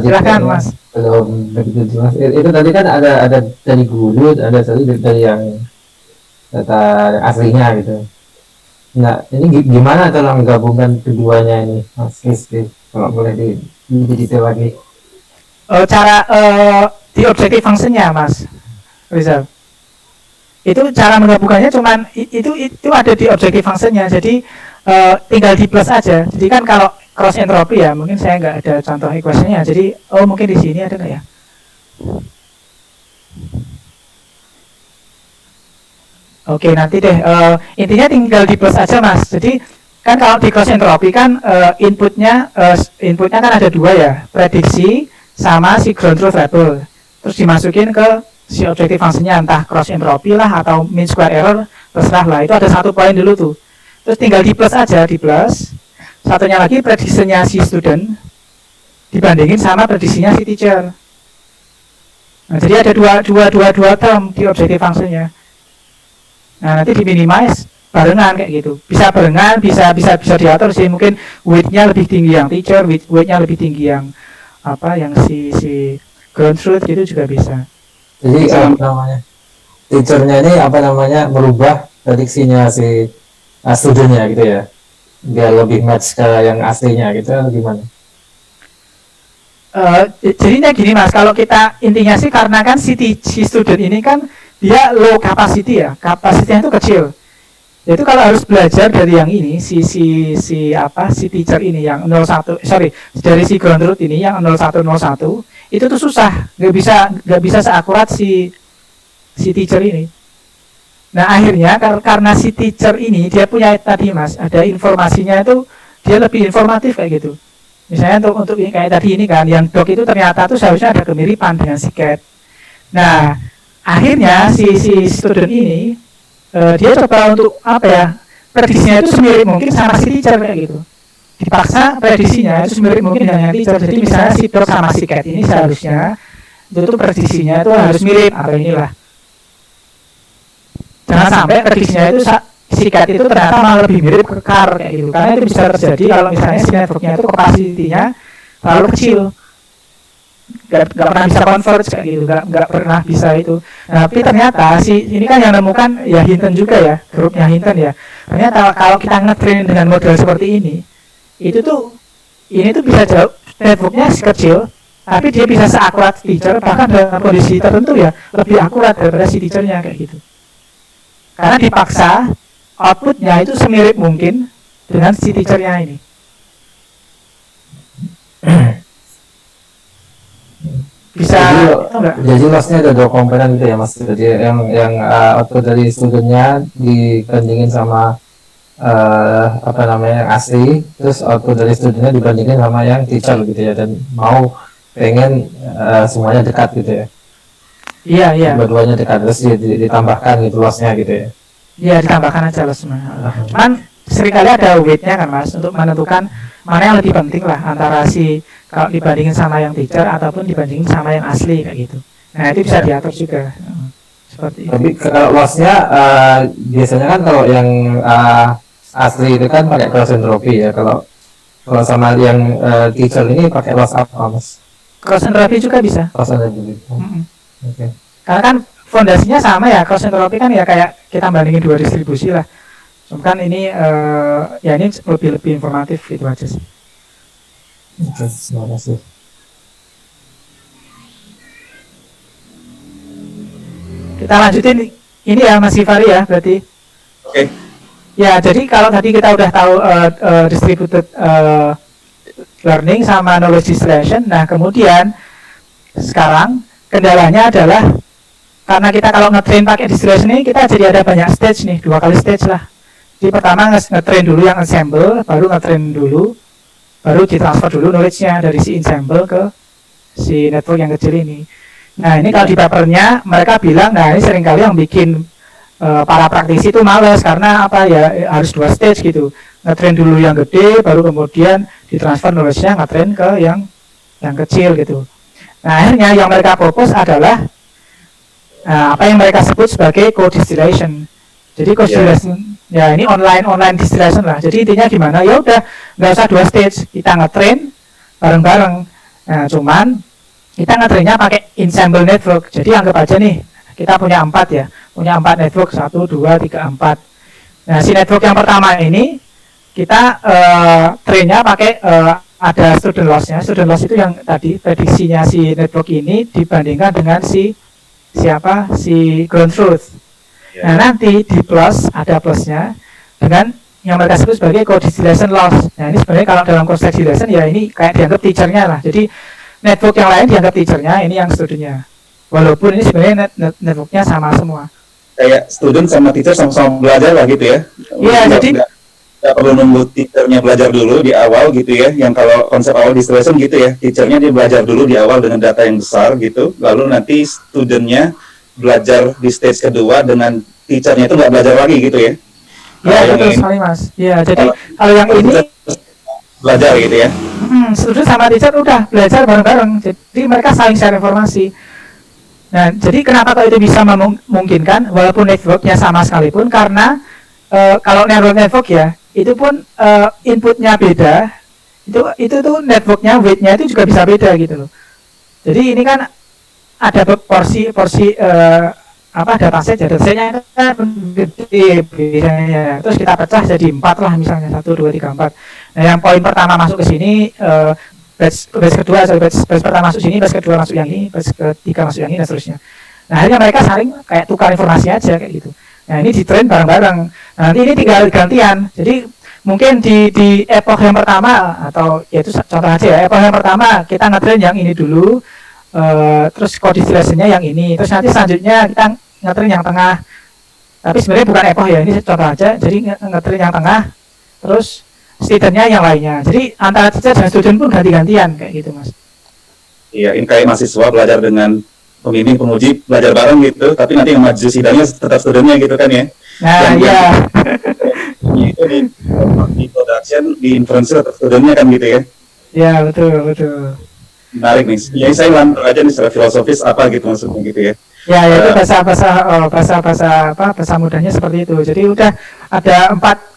Silakan Mas. Belum begitu jelas. Itu tadi kan ada dari guru, ada tadi dari yang data aslinya gitu. Nah, ini gimana cara menggabungkan keduanya ini, Mas Rizky? Kalau boleh detail lagi. Cara di objective functionnya, Mas Rizal. Itu cara menggabungkannya cuman itu ada di objective functionnya. Jadi tinggal di plus aja. Jadi kan kalau cross entropy ya, mungkin saya nggak ada contoh equationnya. Jadi mungkin di sini ada nggak ya? Oke, nanti deh. Intinya tinggal di plus aja, Mas. Jadi kan kalau di cross entropy kan inputnya kan ada dua ya, prediksi sama si ground truth label. Terus dimasukin ke si objective functionnya, entah cross entropy lah atau mean square error, terserah lah. Itu ada satu poin dulu tuh. Terus tinggal di plus aja, di plus. Satunya lagi prediksinya si student dibandingin sama prediksinya si teacher. Nah, jadi ada dua term di objective functionnya. Nah, nanti di minimize barengan kayak gitu. Bisa barengan, bisa diatur sih. Mungkin weight-nya lebih tinggi yang teacher, weight-nya lebih tinggi yang yang si ground truth itu juga bisa. Jadi teachernya ini merubah prediksinya si studentnya gitu ya, biar lebih match ke yang aslinya gitu atau gimana? Jadinya gini, Mas, kalau kita intinya sih karena kan si student ini kan dia low capacity ya, kapasitinya itu kecil. Itu kalau harus belajar dari yang ini si teacher ini yang 01, dari si ground truth ini yang 0101 itu tuh susah, nggak bisa seakurat si teacher ini. Nah, akhirnya karena si teacher ini dia punya tadi, Mas, ada informasinya itu dia lebih informatif kayak gitu. Misalnya untuk ini kayak tadi ini kan, yang doc itu ternyata tuh seharusnya ada kemiripan dengan si cat. Nah, akhirnya si student ini dia coba untuk prediksinya itu semirip mungkin sama si teacher kayak gitu. Dipaksa prediksinya itu semirip mungkin dengan teacher. Jadi misalnya si doc sama si cat ini seharusnya itu tuh prediksinya itu harus mirip atau inilah. Jangan sampai prediksinya itu si cat itu ternyata malah lebih mirip ke car kayak gitu. Karena itu bisa terjadi kalau misalnya si networknya itu kapasitinya terlalu kecil. Gak pernah bisa converge kayak gitu, gak pernah bisa itu. Nah, tapi ternyata ini kan yang nemukan ya Hinton juga ya, grupnya Hinton ya. Ternyata kalau kita nge-train dengan model seperti ini tuh bisa jauh, networknya kecil, tapi dia bisa seakurat teacher, bahkan dalam kondisi tertentu ya lebih akurat daripada si teachernya kayak gitu. Karena dipaksa outputnya itu semirip mungkin dengan si teachernya ini. Bisa jadi lossnya ada dua komponen gitu ya, Mas. Jadi yang output dari studentnya dibandingin sama yang asli, terus output dari studentnya dibandingin sama yang teacher gitu ya, dan pengen semuanya dekat gitu ya. Iya. Dua-duanya dekat, terus ditambahkan gitu lossnya gitu ya. Iya, ditambahkan aja lossnya. Cuman seringkali ada weight-nya kan, Mas, untuk menentukan mana yang lebih penting lah antara kalau dibandingin sama yang teacher ataupun dibandingin sama yang asli kayak gitu. Nah, itu bisa diatur juga seperti itu. Tapi kalau lossnya biasanya kan kalau yang asli itu kan pakai cross entropy ya. Kalau sama yang teacher ini pakai loss apa, Mas? Cross entropy juga bisa. Cross entropy. Oke. Karena kan fondasinya sama ya, cross entropy kan ya kayak kita bandingin dua distribusi lah. Cuma kan ini ini lebih informatif itu aja sih. Oke, terima kasih. Kita lanjutin ini ya, Mas Givari ya, berarti. Oke. Ya, jadi kalau tadi kita udah tahu distributed learning sama knowledge distillation. Nah, kemudian sekarang kendalanya adalah karena kita kalau nge-train pakai distillation ini kita jadi ada banyak stage nih, 2 kali stage lah. Jadi pertama nge-train dulu yang ensemble, baru nge-train dulu, baru ditransfer dulu knowledge-nya dari si ensemble ke si network yang kecil ini. Nah, ini kalau di papernya mereka bilang, nah ini seringkali yang bikin para praktisi itu males karena harus 2 stage gitu. Nge-train dulu yang gede, baru kemudian ditransfer knowledge-nya nge-train ke yang kecil gitu. Nah, akhirnya yang mereka propose adalah apa yang mereka sebut sebagai co-distillation. Jadi co-distillation ya ini online distillation lah. Jadi intinya gimana? Ya udah nggak usah 2 stage, kita nge-train bareng-bareng. Nah, cuman kita nge-trainnya pakai ensemble network. Jadi anggap aja nih kita punya 4 ya, punya 4 network, 1, 2, 3, 4. Nah, si network yang pertama ini kita trainnya pakai ada student loss-nya. Student loss itu yang tadi prediksinya si network ini dibandingkan dengan si ground truth. Nah, nanti di plus ada plusnya dengan yang mereka sebut sebagai co-distillation loss. Nah, ini sebenarnya kalau dalam co-distillation ya ini kayak dianggap teachernya lah. Jadi network yang lain dianggap teachernya, ini yang studentnya. Walaupun ini sebenarnya networknya sama semua. Kayak student sama teacher sama-sama belajar lah gitu ya. Iya, jadi nggak perlu nunggu teachernya belajar dulu di awal gitu ya. Yang kalau konsep awal distillation gitu ya, teachernya dia belajar dulu di awal dengan data yang besar gitu. Lalu nanti studentnya belajar di stage kedua dengan teachernya itu nggak belajar lagi gitu ya. Iya, betul sekali Mas. Iya, jadi kalau yang ini belajar gitu ya. Student sama teacher udah belajar bareng-bareng. Jadi mereka saling share informasi. Nah, jadi kenapa kok itu bisa memungkinkan walaupun networknya sama sekalipun, karena kalau network ya, itu pun inputnya beda, itu tuh networknya weight-nya itu juga bisa beda gitu loh. Jadi ini kan ada porsi dataset nya kan gede biasanya, terus kita pecah jadi 4 lah misalnya, 1, 2, 3, 4. Nah, yang poin pertama masuk ke sini, batch pertama masuk sini, batch kedua masuk yang ini, batch ketiga masuk yang ini, dan seterusnya. Nah, akhirnya mereka saling kayak tukar informasi aja kayak gitu. Nah, ini di train bareng-bareng. Nah, nanti ini tinggal gantian. Jadi mungkin di epoch yang pertama, atau yaitu contoh aja ya, epoch yang pertama kita ngetrain yang ini dulu, terus co-distillation-nya yang ini, terus nanti selanjutnya kita ngetrain yang tengah. Tapi sebenarnya bukan epoch ya, ini contoh aja. Jadi ngetrain yang tengah, terus studentnya yang lainnya. Jadi antara teacher dan student pun ganti-gantian kayak gitu Mas. Iya, ini kayak mahasiswa belajar dengan pembimbing, penguji, belajar bareng gitu, tapi nanti yang maju sidangnya tetap studentnya gitu kan ya. Nah, iya. Itu di production, di inference tetap studentnya kan gitu ya. Iya, betul. Menarik nih. Ya, saya lantur aja nih secara filosofis apa gitu maksudnya gitu ya. Ya, itu bahasa mudahnya seperti itu. Jadi udah ada empat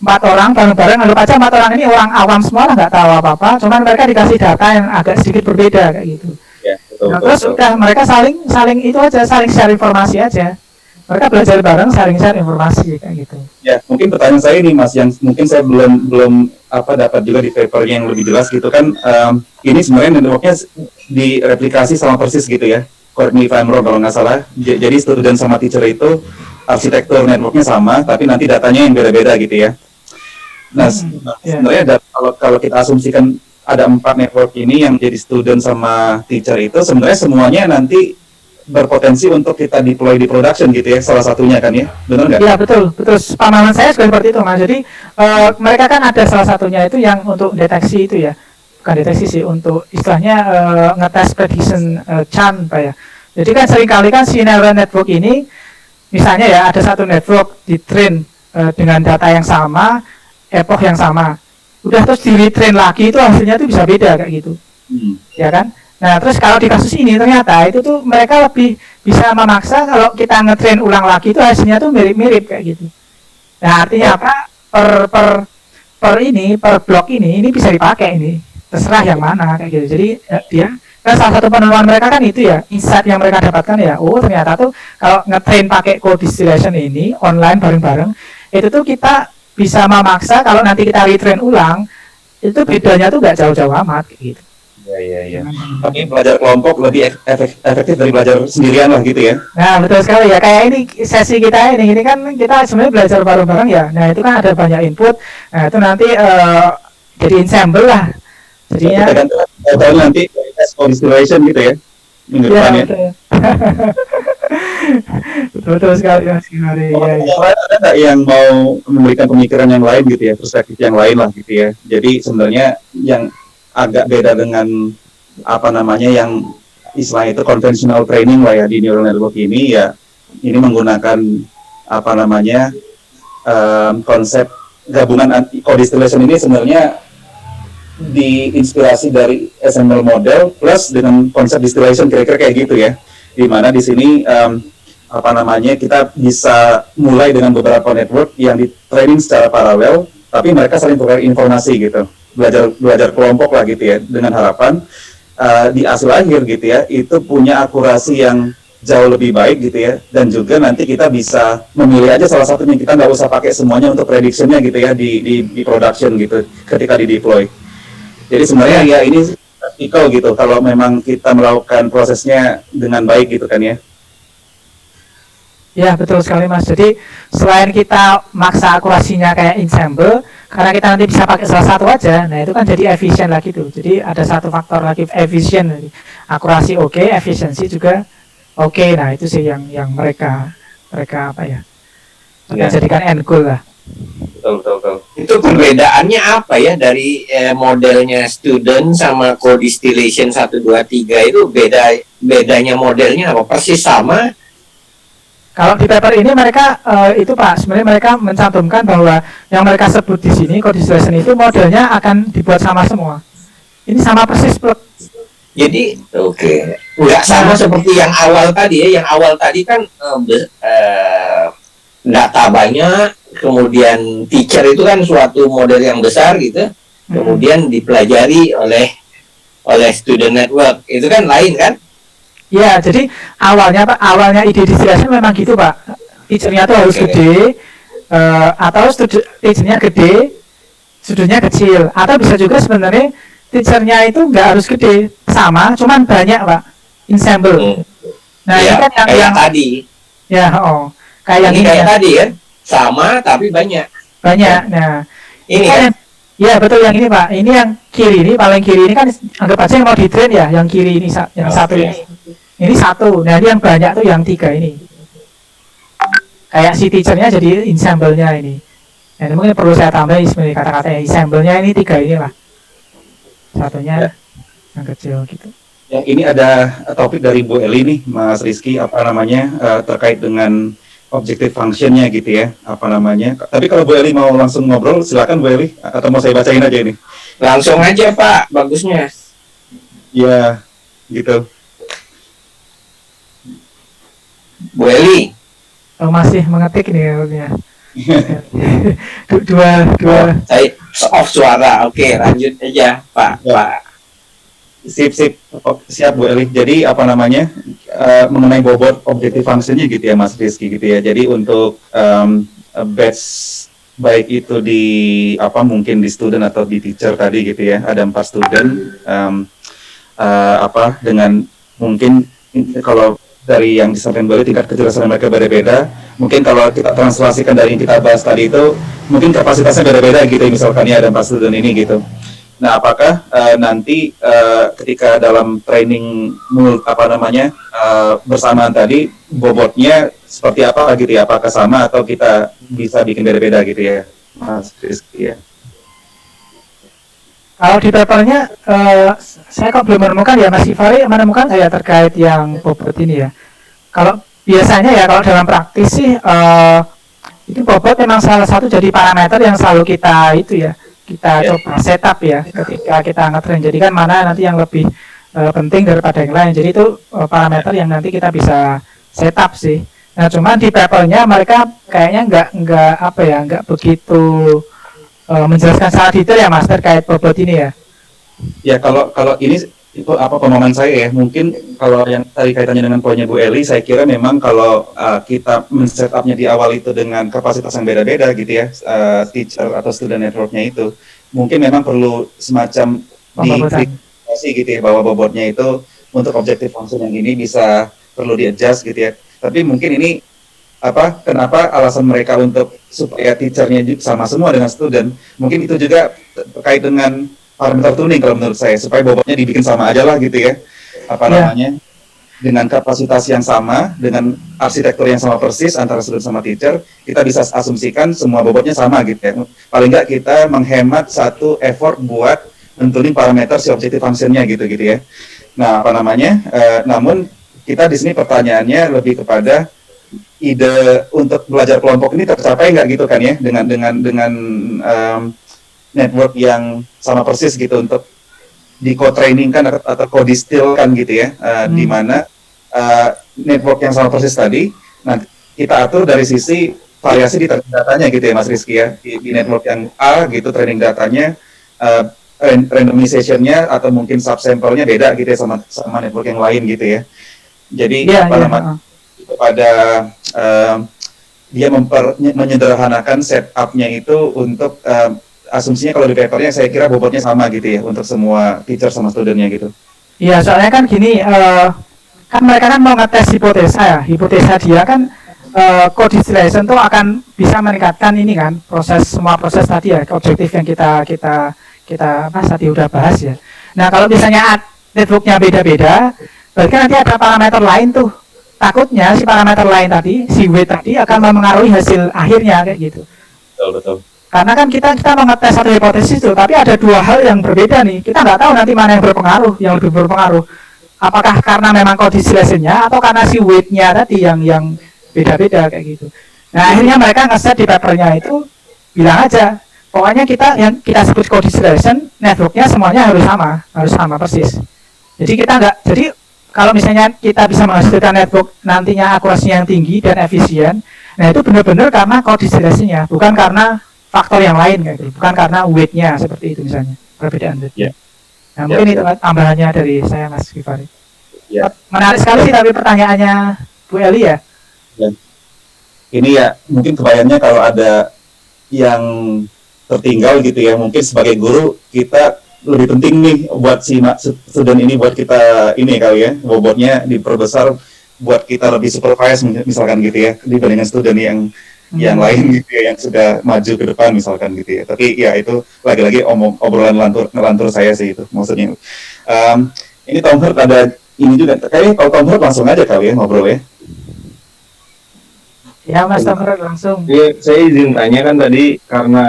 orang bareng-bareng, anggap aja 4 orang ini orang awam semua lah, nggak tahu apa-apa, cuman mereka dikasih data yang agak sedikit berbeda kayak gitu. Ya, betul. Terus udah mereka saling itu aja, saling share informasi aja. Mereka belajar bareng, saling share informasi kayak gitu. Ya, mungkin pertanyaan saya ini Mas, yang mungkin saya belum dapat juga di papernya yang lebih jelas gitu kan. Ini sebenarnya networknya direplikasi sama persis gitu ya. Correct me if I'm wrong kalau nggak salah. Jadi student sama teacher itu arsitektur networknya sama, tapi nanti datanya yang beda-beda gitu ya. Nah, sebenarnya kalau kita asumsikan ada 4 network ini yang jadi student sama teacher itu sebenarnya semuanya nanti berpotensi untuk kita deploy di production gitu ya, salah satunya kan ya, benar nggak? Iya, betul. Pemahaman saya juga seperti itu Mas. Jadi mereka kan ada salah satunya itu yang untuk deteksi itu ya, bukan deteksi sih, untuk istilahnya ngetes prediction Chan Pak ya. Jadi kan seringkali kan si neural network ini, misalnya ya ada satu network di train dengan data yang sama, epoch yang sama, udah terus di retrain lagi itu hasilnya tuh bisa beda kayak gitu, ya kan? Nah, terus kalau di kasus ini ternyata itu tuh mereka lebih bisa memaksa kalau kita ngetrain ulang lagi itu hasilnya tuh mirip-mirip kayak gitu. Nah, artinya apa? Per blok ini bisa dipakai ini, terserah yang mana kayak gitu. Jadi dia kan salah satu penemuan mereka kan itu ya, insight yang mereka dapatkan ya, oh ternyata tuh kalau ngetrain pakai co-distillation ini online bareng-bareng, itu tuh kita bisa memaksa kalau nanti kita retrain ulang itu bedanya tuh nggak jauh-jauh amat gitu. Iya. Tapi belajar kelompok lebih efektif dari belajar sendirian lah gitu ya. Nah, betul sekali ya. Kayak ini sesi kita ini kan kita sebenarnya belajar bareng-bareng ya. Nah, itu kan ada banyak input. Nah, itu nanti jadi ensemble lah. Jadinya tahun nanti co-distillation gitu ya. Minggu depan ya. Betul sekali Mas Gimari. Ada nggak yang mau memberikan pemikiran yang lain gitu ya, perspektif yang lain lah gitu ya. Jadi sebenarnya yang agak beda dengan yang istilahnya itu conventional training lah ya di neural network ini ya, ini menggunakan konsep gabungan co-distillation ini sebenarnya diinspirasi dari SML model plus dengan konsep distillation, kira-kira kayak gitu ya, di mana di sini kita bisa mulai dengan beberapa network yang di training secara paralel, tapi mereka saling tukar informasi gitu, belajar kelompok lah gitu ya, dengan harapan di hasil akhir gitu ya itu punya akurasi yang jauh lebih baik gitu ya, dan juga nanti kita bisa memilih aja salah satunya, kita nggak usah pakai semuanya untuk prediction-nya gitu ya di production gitu ketika di deploy. Jadi sebenarnya ya ini praktikal gitu kalau memang kita melakukan prosesnya dengan baik gitu kan ya. Ya betul sekali Mas. Jadi selain kita maksa akurasinya kayak ensemble, karena kita nanti bisa pakai salah satu aja, nah itu kan jadi efisien lagi tuh. Jadi ada satu faktor lagi efisien, akurasi oke, efisiensi juga oke. Nah itu sih yang mereka apa ya? Mereka jadikan end goal lah. Betul. Itu perbedaannya apa ya dari modelnya student sama co-distillation 1, 2, 3 itu bedanya modelnya apa? Persis sama? Kalau di paper ini mereka itu Pak, sebenarnya mereka mencantumkan bahwa yang mereka sebut di sini co-distillation itu modelnya akan dibuat sama semua. Ini sama persis plug. Jadi nggak sama seperti yang awal tadi ya. Yang awal tadi kan data banyak, kemudian teacher itu kan suatu model yang besar gitu, kemudian dipelajari oleh student network, itu kan lain kan? Ya, jadi awalnya ide distillation memang gitu Pak. Teachernya tuh harus gede, atau teachernya gede, studentnya kecil, atau bisa juga sebenarnya teachernya itu nggak harus gede, sama, cuman banyak Pak, ensemble. Nah ya, ini kan yang tadi. Ya, kayak ini kayak ya. tadi kan, sama tapi banyak. Nah, ini kan? Ya betul yang ini Pak. Ini yang kiri ini paling kiri ini kan anggap aja yang mau di train ya, yang kiri ini yang satu ini. Ini satu. Nah ini yang banyak tuh yang 3 ini. Kayak si teachernya jadi ensemble-nya ini. Nah, ini mungkin perlu saya tambahin sebenarnya kata-katanya. Ensemble-nya ini 3 inilah. Satunya yang kecil gitu. Yang ini ada topik dari Bu Eli nih, Mas Rizky, apa namanya terkait dengan objective function-nya gitu ya, apa namanya. Tapi kalau Bu Eli mau langsung ngobrol, silakan Bu Eli, atau mau saya bacain aja ini? Langsung aja Pak, bagusnya. Ya, gitu. Bu Eli. Masih mengetik nih ya. dua. Saya off suara, oke lanjut aja Pak. Ya. Pak. Sip, siap Bu Eli. Jadi apa namanya mengenai bobot objective function-nya gitu ya Mas Rizky gitu ya. Jadi untuk batch baik itu di mungkin di student atau di teacher tadi gitu ya. Ada 4 student dengan mungkin kalau dari yang disampaikan Bu Eli tingkat kejelasan mereka beda-beda. Mungkin kalau kita translasikan dari yang kita bahas tadi itu mungkin kapasitasnya beda-beda gitu. Misalkan ya ada 4 student ini gitu. Nah, apakah nanti ketika dalam training bersamaan tadi bobotnya seperti apa gitu ya? Apakah sama atau kita bisa bikin beda-beda gitu ya, Mas Rizky ya? Kalau di papernya saya kok belum menemukan ya Mas Ifari menemukan saya terkait yang bobot ini ya. Kalau biasanya ya kalau dalam praktis sih itu bobot memang salah satu jadi parameter yang selalu kita coba setup ya ketika kita nge-train. Jadi kan mana nanti yang lebih penting daripada yang lain. Jadi itu parameter yang nanti kita bisa setup sih. Nah cuman di papernya mereka kayaknya nggak begitu menjelaskan secara detail ya Mas terkait bobot ini ya. Ya kalau ini itu pemahaman saya ya. Mungkin kalau yang tadi kaitannya dengan poinnya Bu Eli, saya kira memang kalau kita men-setupnya di awal itu dengan kapasitas yang beda-beda gitu ya, teacher atau student networknya itu, mungkin memang perlu semacam diklarifikasi gitu ya, bahwa bobotnya itu untuk objective function yang ini bisa perlu di-adjust gitu ya. Tapi mungkin ini kenapa alasan mereka untuk supaya teachernya sama semua dengan student, mungkin itu juga terkait dengan parameter tuning kalau menurut saya, supaya bobotnya dibikin sama aja lah gitu ya, dengan kapasitas yang sama, dengan arsitektur yang sama persis antara student sama teacher, kita bisa asumsikan semua bobotnya sama gitu ya. Paling nggak kita menghemat satu effort buat mentuning parameter si objective function-nya gitu ya. Nah namun kita di sini pertanyaannya lebih kepada ide untuk belajar kelompok ini tercapai nggak gitu kan ya, dengan network yang sama persis gitu untuk di co-training kan atau co-distill kan gitu ya, di mana network yang sama persis tadi nanti kita atur dari sisi variasi di training datanya gitu ya Mas Rizky ya, di network yang A gitu training datanya randomization-nya atau mungkin subsample-nya beda gitu ya sama network yang lain gitu ya. Jadi Iya, apa iya. namanya kepada dia menyederhanakan setupnya itu untuk asumsinya kalau di papernya saya kira bobotnya sama gitu ya untuk semua teacher sama studentnya gitu. Iya, soalnya kan gini, kan mereka kan mau ngetes hipotesa ya. Hipotesa dia kan code distillation tuh akan bisa meningkatkan ini kan semua proses tadi ya, objektif yang kita pas tadi udah bahas ya. Nah kalau misalnya networknya beda-beda, berarti nanti ada parameter lain tuh. Takutnya si parameter lain tadi, si weight tadi akan mempengaruhi hasil akhirnya kayak gitu. Betul. Karena kan kita mau ngetes satu hipotesis tuh, tapi ada dua hal yang berbeda nih. Kita nggak tahu nanti mana yang berpengaruh, yang lebih berpengaruh. Apakah karena memang code distillation-nya atau karena si weight-nya tadi yang beda-beda kayak gitu. Nah akhirnya mereka ngeset di papernya itu bilang aja, pokoknya kita sebut code distillation, networknya semuanya harus sama persis. Jadi kalau misalnya kita bisa menghasilkan network nantinya akurasinya yang tinggi dan efisien, nah itu benar-benar karena code distillation-nya, bukan karena faktor yang lain kayak gitu, bukan karena weight-nya seperti itu misalnya, perbedaan weight-nya. Nah mungkin itu tambahannya dari saya Mas Givari. Menarik sekali sih tapi pertanyaannya Bu Eli ya. Ini ya mungkin kebayangnya kalau ada yang tertinggal gitu ya, mungkin sebagai guru kita lebih penting nih buat si student ini, buat kita ini kali ya, bobotnya diperbesar buat kita lebih supervise misalkan gitu ya, dibandingkan student yang lain gitu ya, yang sudah maju ke depan misalkan gitu ya. Tapi ya itu lagi-lagi obrolan ngelantur saya sih itu maksudnya. Ini Tom Hurt ada ini juga, kayaknya kalau Tom Hurt langsung aja kali ya ngobrol ya. Ya Mas Tom Hurt langsung. Ya, saya izin tanya kan tadi karena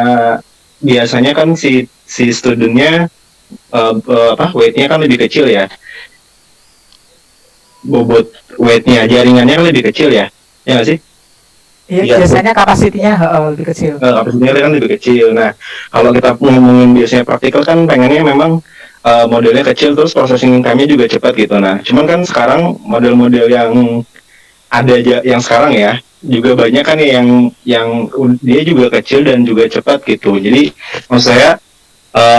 biasanya kan si studentnya weight-nya kan lebih kecil ya, bobot weight-nya jaringannya kan lebih kecil ya nggak sih? Iya, biasanya kapasitinya lebih kecil. Kapasitinya kan lebih kecil. Nah kalau kita ngomongin biasanya praktikal kan pengennya memang modelnya kecil terus processing time-nya juga cepat gitu. Nah cuman kan sekarang model-model yang ada yang sekarang ya juga banyak kan yang dia juga kecil dan juga cepat gitu. Jadi maksud saya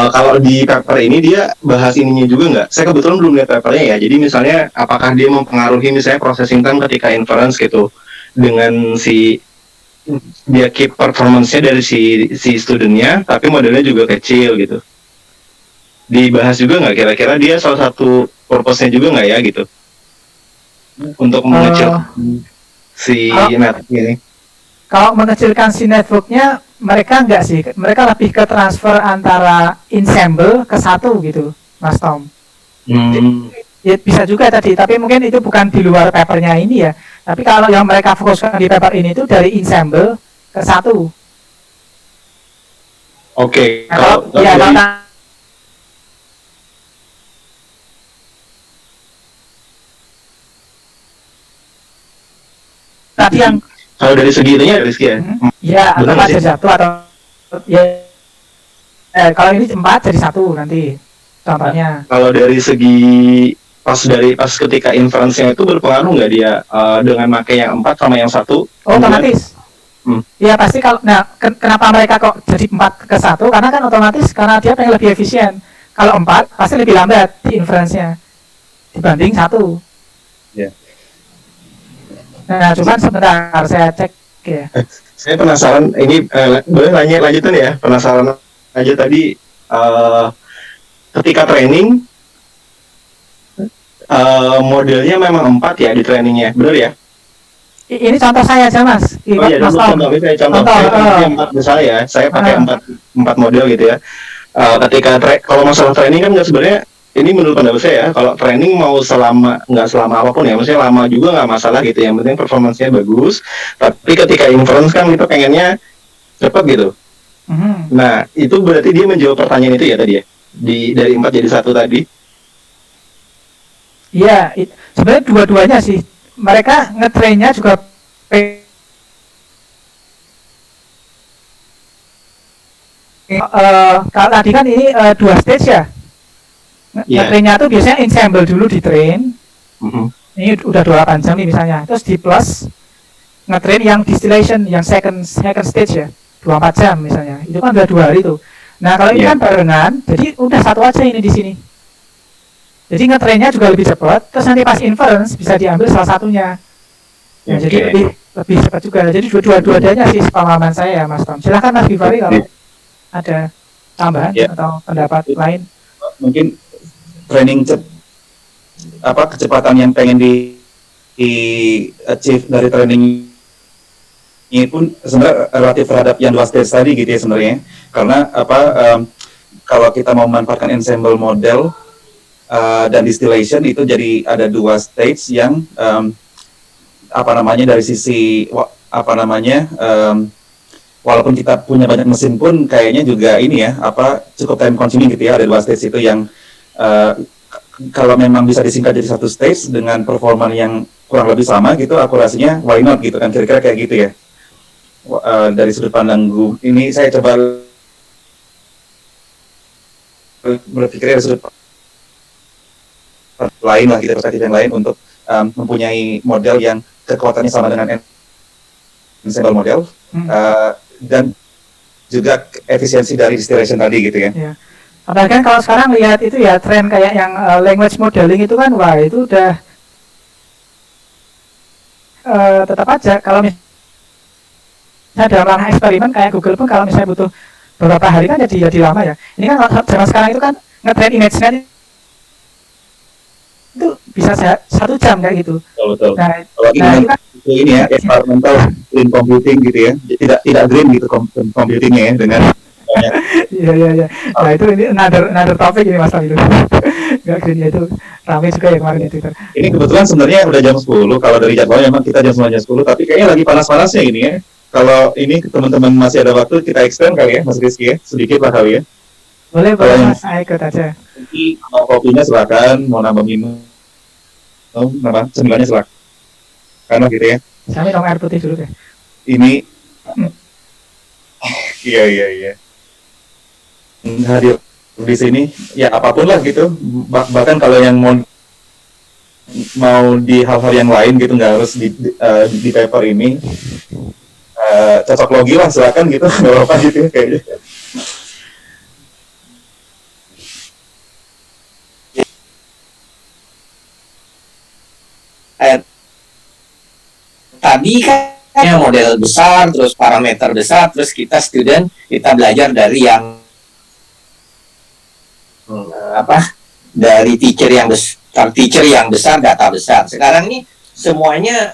kalau di paper ini dia bahas ininya juga nggak? Saya kebetulan belum lihat papernya ya. Jadi misalnya apakah dia mempengaruhi misalnya processing time ketika inference gitu dengan dia keep performance-nya dari si studentnya, tapi modelnya juga kecil gitu. Dibahas juga nggak kira-kira dia salah satu purpose-nya juga nggak ya gitu? Untuk mengecil si network ini. Kalau mengecilkan si networknya, mereka enggak sih, mereka lebih ke transfer antara ensemble ke satu gitu, Mas Tom. Ya bisa juga tadi, tapi mungkin itu bukan di luar papernya ini ya. Tapi kalau yang mereka fokuskan di paper ini itu dari ensemble ke satu. Oke. Nah, kalau tadi yang kalau dari segi itunya Rizky ya? Ya, atau jadi satu atau ya kalau ini 4 jadi 1 nanti contohnya. Kalau dari segi pas ketika inference-nya itu berpengaruh nggak dia dengan pakai yang 4 sama yang 1? Otomatis. Ya pasti kalau kenapa mereka kok jadi 4 ke 1? Karena kan otomatis karena dia pengen lebih efisien. Kalau 4 pasti lebih lambat di inference-nya dibanding 1. Ya. Nah, cuman sebentar saya cek ya. Saya penasaran ini boleh lanjutin ya, penasaran aja tadi ketika training modelnya memang 4 ya di trainingnya, benar ya? Ini contoh saya aja Mas. Oh iya, contoh saya 4 misalnya ya, saya pakai 4 model gitu ya. Ketika kalau masalah training kan nggak sebenarnya ini menurut pendapat saya ya, kalau training mau nggak selama apapun ya, maksudnya lama juga nggak masalah gitu, yang penting performance-nya bagus. Tapi ketika inference kan kita pengennya cepat gitu. Nah itu berarti dia menjawab pertanyaan itu ya tadi ya, dari 4 jadi 1 tadi. Iya, sebenarnya dua-duanya sih. Mereka ngetrainnya juga kalau tadi kan ini 2 stage ya. Ngetrainnya tuh biasanya ensemble dulu di train. Ini udah 28 jam nih misalnya. Terus di plus ngetrain yang distillation yang second stage ya, 24 jam misalnya. Itu kan udah 2 hari tuh. Nah kalau ini kan barengan, jadi udah 1 aja ini di sini. Jadi ngetrainnya juga lebih cepat, terus nanti pas inference bisa diambil salah satunya. Ya, jadi lebih cepat juga. Jadi dua-duanya sih pemahaman saya ya Mas Tom. Silakan Mas Givari kalau ada tambahan atau pendapat lain. Mungkin training kecepatan yang pengen di achieve dari training ini pun sebenarnya relatif terhadap yang 2 stage tadi gitu ya sebenarnya. Karena kalau kita mau memanfaatkan ensemble model dan distillation itu jadi ada 2 stage yang dari sisi walaupun kita punya banyak mesin pun kayaknya juga ini ya cukup time consuming gitu ya. Ada 2 stage itu yang kalau memang bisa disingkat jadi 1 stage dengan performa yang kurang lebih sama gitu, akurasinya why not gitu kan, kira-kira kayak gitu ya. Dari sudut pandang ini saya coba berpikir dari sudut lain lah gitu, perspektif yang lain untuk mempunyai model yang kekuatannya sama dengan ensemble model dan juga efisiensi dari distillation tadi gitu ya. Ya. Apalagi kan kalau sekarang lihat itu ya tren kayak yang language modeling itu kan wah itu udah tetap aja kalau misalnya dalam ranah eksperimen kayak Google pun kalau misalnya butuh beberapa hari kan jadi lama ya. Ini kan zaman sekarang itu kan nge-train image-nya itu bisa 1 jam kayak gitu. Betul. Nah itu kan ini ya experimental green computing gitu ya, tidak green gitu computingnya ya dengan Iya. Nah itu ini another topik ini Mas Tom itu. Enggak green ya itu ramai juga ya kemarin di Twitter. Ini kebetulan sebenarnya udah jam 10, kalau dari jadwalnya memang kita jam 9 jam 10, tapi kayaknya lagi panas-panasnya ini ya. Kalau ini teman-teman masih ada waktu kita extend kali ya Mas Rizky ya, sedikit lah kali ya. Boleh Mas, saya ikut aja. Nanti mau kopinya silakan, mau nambah minum, cemilannya silakan. Karena gitu ya. Saya minum air putih dulu deh. Ini iya. Hadir di sini ya apapun lah gitu, bahkan kalau yang mau di hal-hal yang lain gitu nggak harus di paper ini cocok logi lah silakan gitu nggak apa-apa gitu ya kayaknya. Tadi kan model besar, terus parameter besar, terus kita belajar dari yang dari teacher yang besar, data besar. Sekarang ini semuanya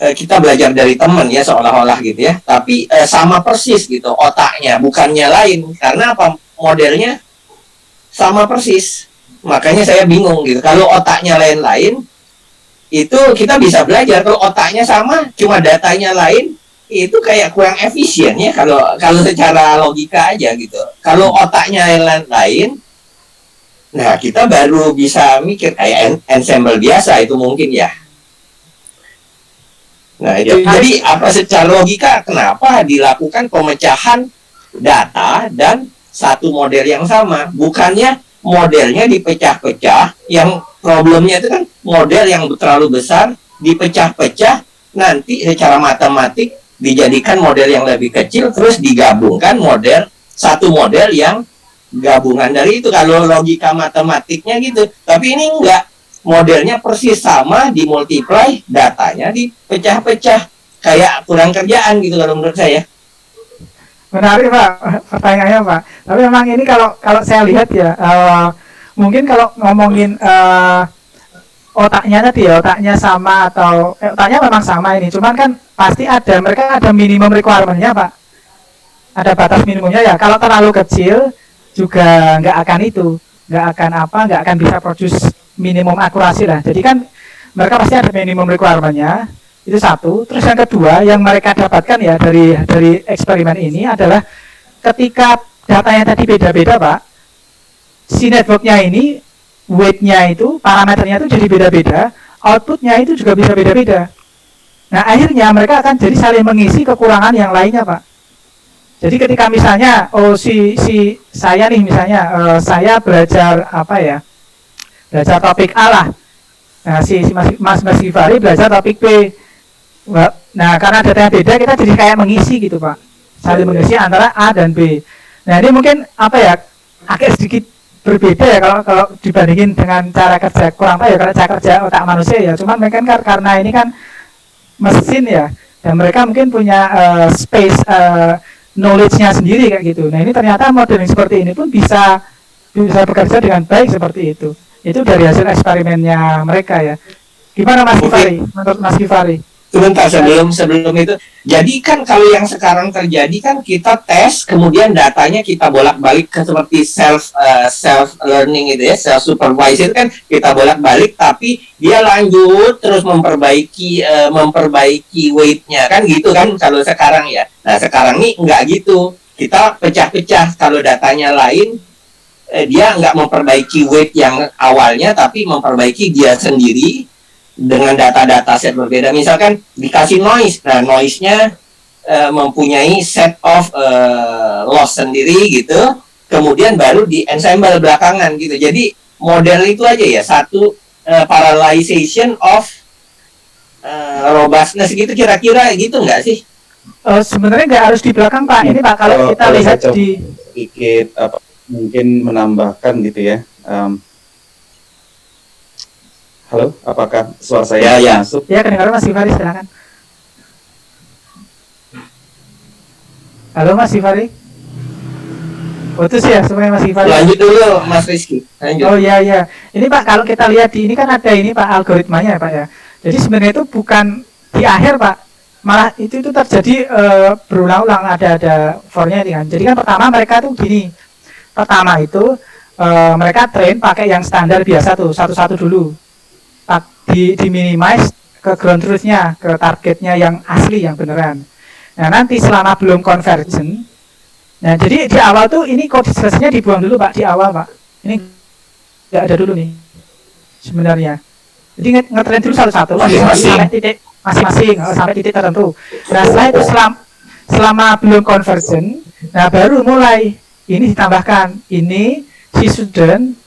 kita belajar dari teman ya seolah-olah gitu ya, tapi sama persis gitu otaknya, bukannya lain. Karena apa? Modelnya sama persis. Makanya saya bingung gitu. Kalau otaknya lain-lain, itu kita bisa belajar. Kalau otaknya sama, cuma datanya lain, itu kayak kurang efisien ya kalau secara logika aja gitu. Kalau otaknya lain, nah kita baru bisa mikir kayak ensemble biasa itu mungkin ya. Nah itu jadi secara logika kenapa dilakukan pemecahan data dan satu model yang sama, bukannya modelnya dipecah-pecah. Yang problemnya itu kan model yang terlalu besar dipecah-pecah, nanti secara matematik dijadikan model yang lebih kecil, terus digabungkan satu model yang gabungan dari itu kalau logika matematiknya gitu. Tapi ini enggak, modelnya persis sama, dimultiply, datanya dipecah-pecah, kayak kurang kerjaan gitu kalau menurut saya. Menarik Pak, pertanyaannya Pak. Tapi memang ini kalau saya lihat ya, mungkin kalau ngomongin otaknya tadi ya, otaknya sama atau otaknya memang sama ini, cuman kan pasti mereka ada minimum requirement-nya Pak. Ada batas minimumnya ya. Kalau terlalu kecil juga nggak akan bisa produce minimum akurasi lah. Jadi kan mereka pasti ada minimum requirement-nya. Itu satu. Terus yang kedua yang mereka dapatkan ya dari eksperimen ini adalah ketika datanya tadi beda-beda Pak, si network-nya ini weight-nya itu, parameternya itu jadi beda-beda, output-nya itu juga bisa beda-beda. Nah akhirnya mereka akan jadi saling mengisi kekurangan yang lainnya Pak. Jadi ketika misalnya saya nih misalnya saya belajar belajar topik A lah. Nah Mas Givari belajar topik B. Nah karena datanya beda kita jadi kayak mengisi gitu Pak, saling mengisi antara A dan B. Nah ini mungkin agak sedikit berbeda ya kalau dibandingin dengan cara kerja, kurang tahu ya kalau cara kerja otak manusia ya, cuman mereka kan karena ini kan mesin ya, dan mereka mungkin punya space knowledge-nya sendiri kayak gitu. Nah ini ternyata modeling seperti ini pun bisa bekerja dengan baik seperti itu. Itu dari hasil eksperimennya mereka ya. Gimana Mas Givari? Menurut Mas Givari? Sebentar, sebelum itu. Jadi kan kalau yang sekarang terjadi kan kita tes, kemudian datanya kita bolak-balik ke seperti self learning itu ya, self supervised itu kan kita bolak-balik, tapi dia lanjut terus memperbaiki weight-nya kan gitu kan kalau sekarang ya. Nah sekarang nih nggak gitu, kita pecah-pecah. Kalau datanya lain, dia nggak memperbaiki weight yang awalnya, tapi memperbaiki dia sendiri dengan data-data set berbeda. Misalkan dikasih noise, nah noise-nya mempunyai set of loss sendiri gitu, kemudian baru di ensemble belakangan gitu. Jadi model itu aja ya, satu parallelization of robustness gitu, kira-kira gitu nggak sih? Sebenarnya nggak harus di belakang Pak. Ini Pak kalau kita lihat di sedikit apa mungkin menambahkan gitu ya. Halo, apakah suara saya masuk? Ya, kedengaran Mas Givari, silakan. Halo Mas Givari. Putus ya semuanya Mas Givari. Lanjut dulu Mas Rizky. Lanjut. Oh iya iya. Ini Pak kalau kita lihat di ini kan ada ini Pak algoritmanya ya Pak ya. Jadi sebenarnya itu bukan di akhir Pak. Malah itu terjadi berulang-ulang, ada for-nya ini kan. Jadi kan pertama mereka tuh gini. Pertama itu mereka train pakai yang standar biasa tuh, satu-satu dulu. Di minimize ke ground truth-nya, ke targetnya yang asli, yang beneran. Nah nanti selama belum convergent, nah jadi di awal tuh ini kodifikasinya dibuang dulu Pak, di awal Pak. Ini nggak ada dulu nih sebenarnya. Jadi ngetrain dulu satu-satu sampai titik masing-masing, sampai titik tertentu. Nah setelah itu selama belum convergent, nah baru mulai ini ditambahkan ini si student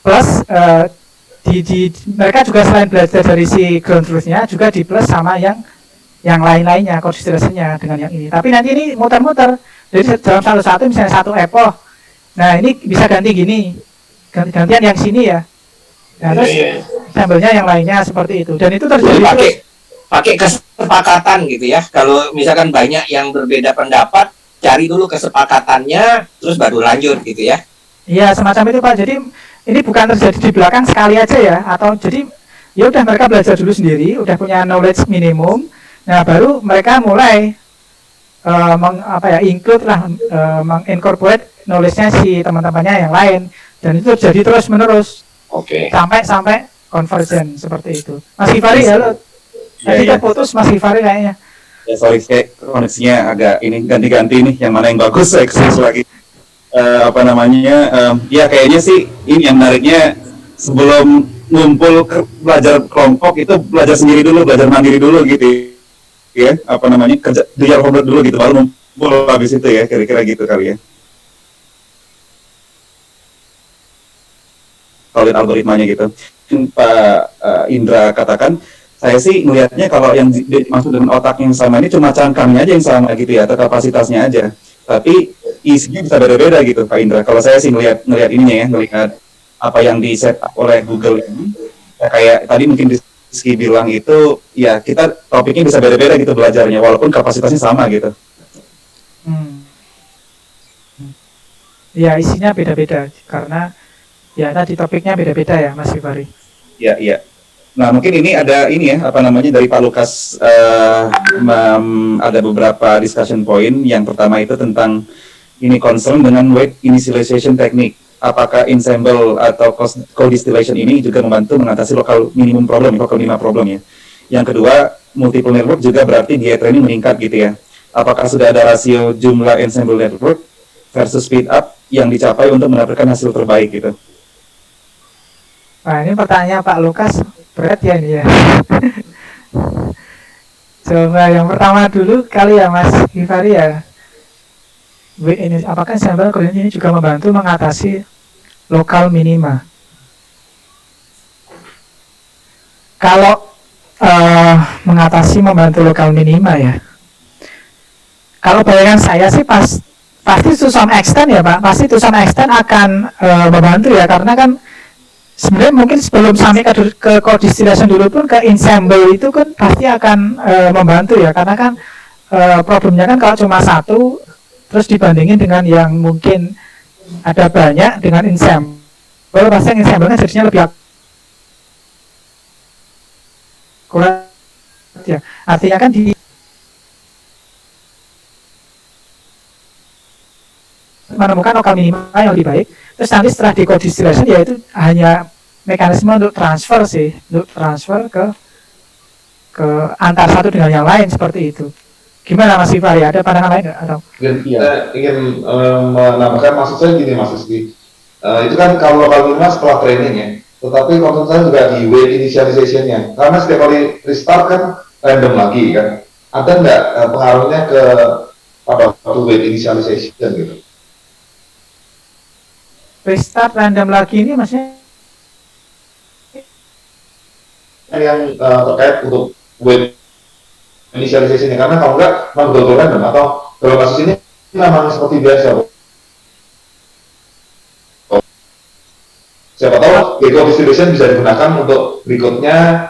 plus mereka juga selain belajar dari si ground truth-nya juga di plus sama yang lain-lainnya, konsiderasinya dengan yang ini. Tapi nanti ini muter-muter. Jadi dalam satu-satu misalnya satu epoch. Nah, ini bisa ganti gini. Gantian yang sini ya. Nah, terus sampelnya yang lainnya seperti itu. Dan itu terjadi pakai kesepakatan gitu ya. Kalau misalkan banyak yang berbeda pendapat, cari dulu kesepakatannya terus baru lanjut gitu ya. Iya, semacam itu Pak. Jadi ini bukan terjadi di belakang sekali aja ya, atau jadi ya udah mereka belajar dulu sendiri, udah punya knowledge minimum, nah baru mereka mulai include lah, mengincorporate knowledge-nya si teman-temannya yang lain, dan itu terjadi terus menerus, sampai convergent seperti itu. Mas Givari halo, tadi terputus Mas Givari kayaknya. Ya sorry, kayak koneksinya agak ini ganti-ganti nih, yang mana yang bagus saya eksis lagi. Ya kayaknya sih ini yang menariknya sebelum ngumpul belajar kelompok itu belajar sendiri dulu, belajar mandiri dulu gitu ya, kerja do your homework dulu gitu, baru ngumpul habis itu ya, kira-kira gitu kali ya kalau lihat algoritmanya gitu. Pak Indra katakan, saya sih melihatnya kalau yang dimaksud dengan otak yang sama ini cuma cangkangnya aja yang sama gitu ya, atau kapasitasnya aja, tapi isinya bisa beda-beda gitu Pak Indra. Kalau saya sih ngelihat ininya ya, ngelihat apa yang di set up oleh Google ini, ya kayak tadi mungkin Rizky bilang itu, ya kita topiknya bisa beda-beda gitu belajarnya, walaupun kapasitasnya sama gitu. Ya isinya beda-beda karena ya tadi topiknya beda-beda ya Mas Givari. Iya. Nah mungkin ini ada dari Pak Lukas, ada beberapa discussion point. Yang pertama itu tentang ini concern dengan weight initialization technique. Apakah ensemble atau co-distillation ini juga membantu mengatasi local minimum problem, local minima problem ya. Yang kedua, multiple network juga berarti dia training meningkat gitu ya. Apakah sudah ada rasio jumlah ensemble network versus speed up yang dicapai untuk mendapatkan hasil terbaik gitu. Nah ini pertanyaan Pak Lukas berat ya ini ya. Coba yang pertama dulu kali ya Mas Givari ya. Ini apakah ensemble ini juga membantu mengatasi lokal minima? Kalau membantu lokal minima ya. Kalau bayangan saya sih pasti to some extent ya Pak, pasti to some extent akan membantu ya, karena kan sebenarnya mungkin sebelum sampai ke code distillation dulu pun ke ensemble itu kan pasti akan membantu ya, karena kan problemnya kan kalau cuma satu terus dibandingin dengan yang mungkin ada banyak dengan ensemble, pasti yang ensemble kan jadinya lebih akurat ya. Artinya kan di menemukan lokal minima yang lebih baik, terus nanti setelah decodistillation ya itu hanya mekanisme untuk transfer sih, untuk transfer ke antar satu dengan yang lain seperti itu. Gimana Mas Fifari, ada pandangan lain nggak? Atau ingin menambahkan, maksud saya gini Mas Rizky, itu kan kalau lokal minima setelah training ya, tetapi maksud saya juga di weight initialization-nya, karena setiap kali restart kan random lagi kan, ada nggak pengaruhnya ke pada waktu weight initialization gitu? restart random lagi ini maksudnya yang terkait untuk weight initialization -nya. Karena kalau enggak memang random, atau dalam kasus ini memang seperti biasa. Siapa tahu decodistillation bisa digunakan untuk berikutnya,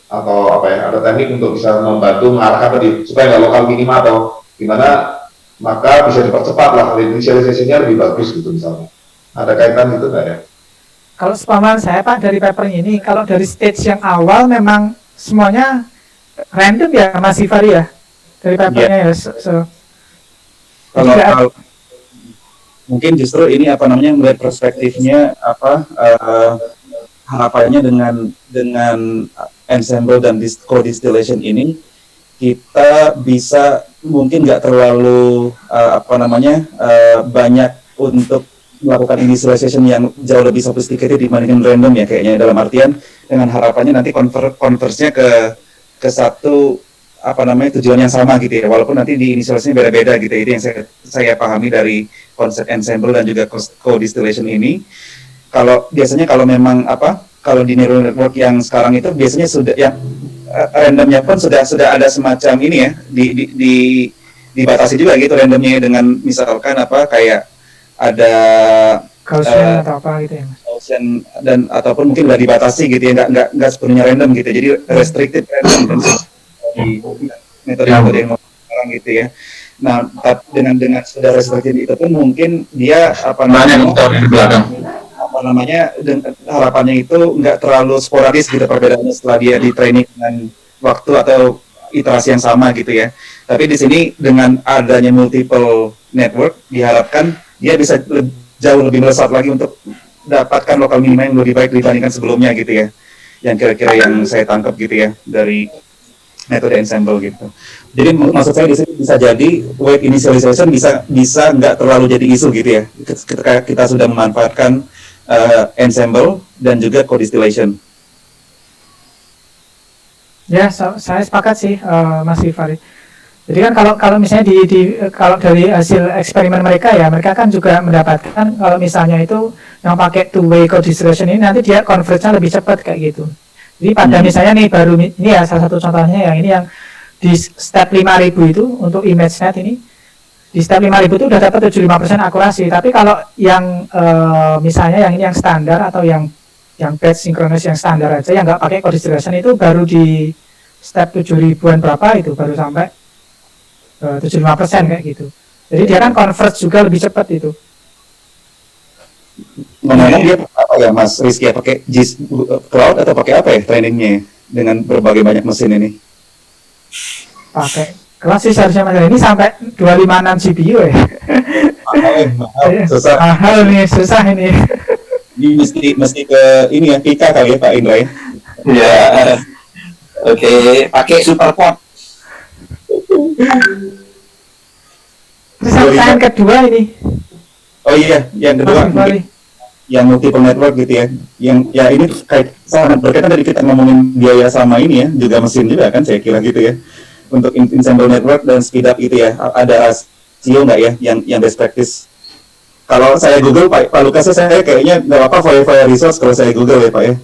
atau apa ya, ada teknik untuk bisa membantu mengarahkan tadi supaya nggak lokal minima atau gimana, maka bisa dipercepat lah, initialization-nya lebih bagus gitu misalnya. Ada kaitan itu nggak ya? kalau sepaman saya Pak dari paper ini, kalau dari stage yang awal memang semuanya random ya Mas Fifari ya, dari papernya ya. Kalau mungkin justru ini apa namanya, melihat perspektifnya apa, harapannya dengan ensemble dan co-distillation ini kita bisa mungkin nggak terlalu apa namanya, banyak untuk melakukan initialization yang jauh lebih sophisticated dibandingkan random ya kayaknya, dalam artian dengan harapannya nanti converse-nya ke satu apa namanya, tujuan yang sama gitu ya, walaupun nanti di initialisasinya beda-beda gitu ya. Itu yang saya pahami dari konsep ensemble dan juga co-distillation ini. Kalau biasanya kalau memang apa, kalau di neural network yang sekarang itu biasanya sudah yang randomnya pun sudah ada semacam ini ya, dibatasi juga gitu randomnya, dengan misalkan apa, kayak ada Gaussian atau apa gitu ya Mas. Gaussian, dan ataupun mungkin udah dibatasi gitu ya, nggak sepenuhnya random gitu, jadi restricted random di metode yang sekarang gitu ya. Nah, dengan sudah restricted itu pun mungkin dia apa namanya, harapannya itu nggak terlalu sporadis gitu perbedaannya setelah dia di training dengan waktu atau iterasi yang sama gitu ya. Tapi di sini dengan adanya multiple network diharapkan dia bisa jauh lebih melesat lagi untuk dapatkan lokal minima yang lebih baik dibandingkan sebelumnya gitu ya. Yang kira-kira yang saya tangkap gitu ya dari metode ensemble gitu. Jadi maksud saya di sini bisa jadi weight initialization bisa nggak terlalu jadi isu gitu ya, ketika kita sudah memanfaatkan ensemble dan juga co-distillation. Ya, saya sepakat sih Mas Fifari. Jadi kan kalau misalnya kalau dari hasil eksperimen mereka ya, mereka kan juga mendapatkan kalau misalnya itu yang pakai two-way co-distillation ini nanti dia converge-nya lebih cepat kayak gitu. Jadi pada misalnya nih baru ini ya salah satu contohnya yang ini yang di step 5000 itu untuk ImageNet ini, di step 5000 itu udah dapat 75% akurasi. Tapi kalau yang misalnya yang ini yang standar atau yang batch synchronous yang standar aja yang nggak pakai co-distillation itu baru di step 7000-an berapa itu baru sampai 75% kayak gitu. Jadi dia kan convert juga lebih cepat itu. Ngomong dia apa ya Mas Rizky ya, pakai cloud atau pakai apa ya trainingnya dengan berbagai banyak mesin ini? Pakai cloud sih seharusnya Mas, ini sampai 256 GPU ya. Mahal nih, susah ini. Ini mesti ke ini ya, Pika kali ya Pak Indra ya. Ya. Oke, pakai SuperPod. Terus yang kedua ini. Oh iya, yang kedua yang multiple network gitu ya. Yang ya ini kayak sangat berkaitan tadi kita ngomongin biaya sama ini ya, juga mesin juga kan saya kira gitu ya. Untuk ensemble network dan speed up itu ya, ada rasio nggak ya yang best practice? Kalau saya Google Pak Lukas, saya kayaknya nggak apa-apa via resource kalau saya Google ya Pak ya.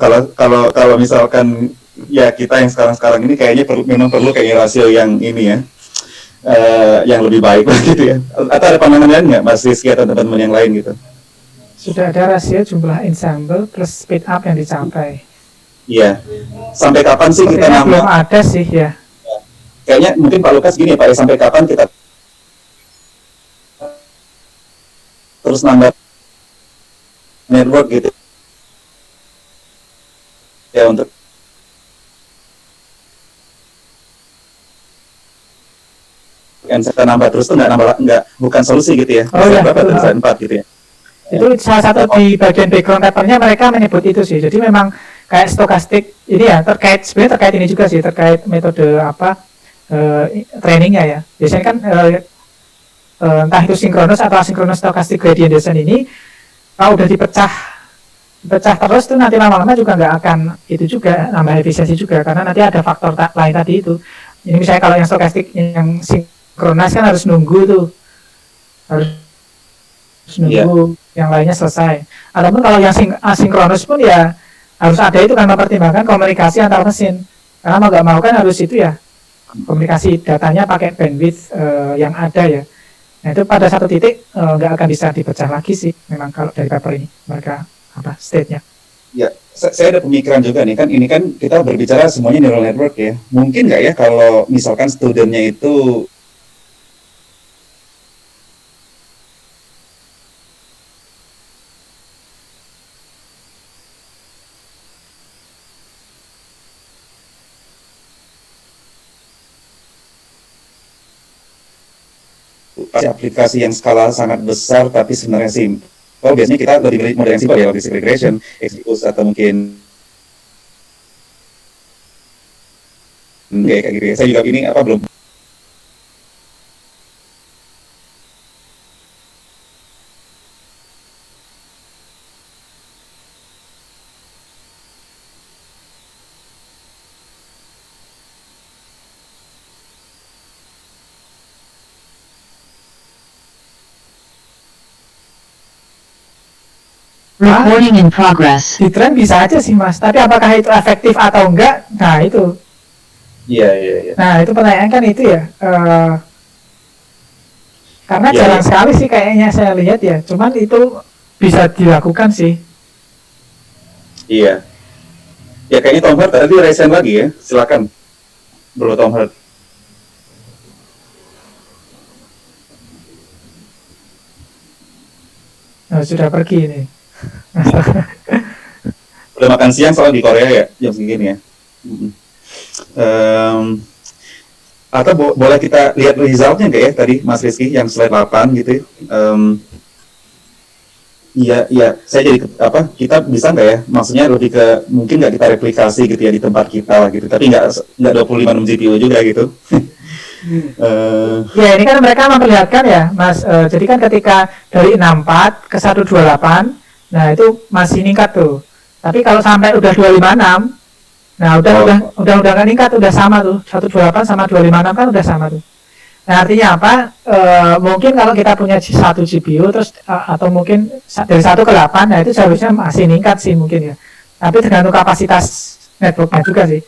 Kalau misalkan ya kita yang sekarang ini kayaknya memang perlu kayak rasio yang ini ya, yang lebih baik gitu ya. Atau ada pandangan lain nggak Mas Rizky atau teman-teman yang lain gitu? Sudah ada rasio jumlah ensemble plus speed up yang dicapai. Iya. Sampai kapan sih kita Sepertinya belum nambah? ada sih ya. Kayaknya mungkin Pak Lukas gini ya Pak, ya, sampai kapan kita terus nambah network gitu ya untuk yang kita nambah terus tuh nggak bukan solusi gitu ya. Oh, iya, Berapa betul. bisa 4 gitu ya. Itu salah satu di bagian background papernya mereka menyebut itu sih. Jadi memang kayak stokastik ini ya sebenarnya terkait ini juga sih, terkait metode trainingnya ya. Biasanya kan entah itu sinkronus atau asinkronus stokastik gradient descent ini kalau udah dipecah terus tuh nanti lama-lama juga nggak akan itu juga nambah efisiensi juga karena nanti ada faktor lain tadi itu. Ini misalnya kalau yang stokastik yang sinkronus kan harus nunggu tuh, harus nunggu yang lainnya selesai. Ataupun kalau yang asinkronus pun ya harus ada itu kan mempertimbangkan komunikasi antar mesin. Karena mau nggak mau kan harus itu ya komunikasi datanya pakai bandwidth yang ada ya. Nah itu pada satu titik nggak akan bisa dipecah lagi sih. Memang kalau dari paper ini mereka state-nya. Ya, saya ada pemikiran juga nih kan ini kan kita berbicara semuanya neural network ya. Mungkin nggak ya kalau misalkan studentnya itu aplikasi yang skala sangat besar tapi sebenarnya simpel. Kalau biasanya kita lebih milih model yang simpel ya, logistic regression, XGBoost atau mungkin kayak gitu ya. Saya juga ini belum Recording in progress. Di tren bisa aja sih mas, tapi apakah itu efektif atau enggak? Nah itu. Iya. Nah itu pertanyaan kan itu ya. Karena Iya, jarang iya. sekali sih kayaknya saya lihat ya. Cuman itu bisa dilakukan sih. Iya. Ya kayaknya Tom Hart tadi resen lagi ya. Silakan. Bro Tom Hart. Nah, sudah pergi ini. Udah makan siang soal di Korea ya jam segini ya. Atau boleh kita lihat resultnya nggak ya tadi Mas Rizky yang slide 8 gitu. Iya, saya jadi kita bisa nggak ya? Maksudnya lebih ke mungkin nggak kita replikasi gitu ya di tempat kita lah gitu. Tapi nggak 25 GPU juga gitu. Ya ini kan mereka memperlihatkan ya mas. Jadi kan ketika dari 64 ke 128, nah itu masih meningkat tuh. Tapi kalau sampai udah 256, nah udah nggak meningkat, udah sama tuh. 128 sama 256 kan udah sama tuh. Nah artinya apa? Mungkin kalau kita punya satu GPU terus atau mungkin dari 1 ke 8, nah itu seharusnya masih meningkat sih mungkin ya. Tapi tergantung kapasitas networknya juga sih.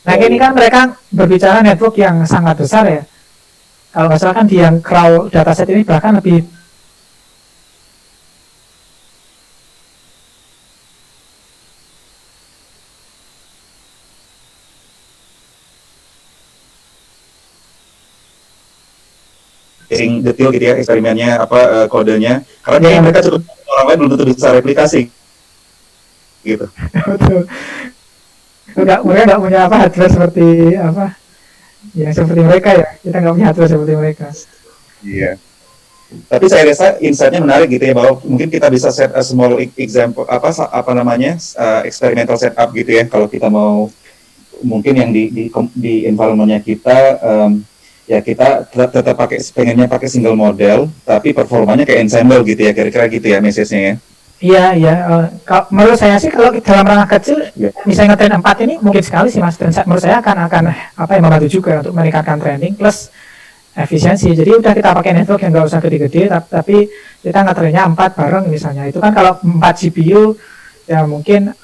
Nah ini kan mereka berbicara network yang sangat besar ya. Kalau nggak salah kan di yang crowd dataset ini bahkan lebih detail gitu ya eksperimennya kodenya karena kayaknya mereka cukup orang lain belum tentu bisa replikasi gitu. betul. Mereka nggak punya hardware seperti seperti mereka ya. Kita nggak punya hardware seperti mereka. Iya. Tapi saya rasa insight-nya menarik gitu ya bahwa mungkin kita bisa set a small example experimental setup gitu ya kalau kita mau mungkin yang di environment-nya kita ya kita tetap pengennya pakai single model tapi performanya kayak ensemble gitu ya kira-kira gitu ya message-nya ya. Iya. Menurut saya sih kalau dalam ranah kecil, misalnya ngetrain 4 ini mungkin sekali sih mas. Dan menurut saya akan yang membantu juga untuk meningkatkan training plus efisiensi. Jadi udah kita pakai network yang nggak usah gede-gede, tapi kita ngetrainnya 4 bareng misalnya. Itu kan kalau 4 GPU ya mungkin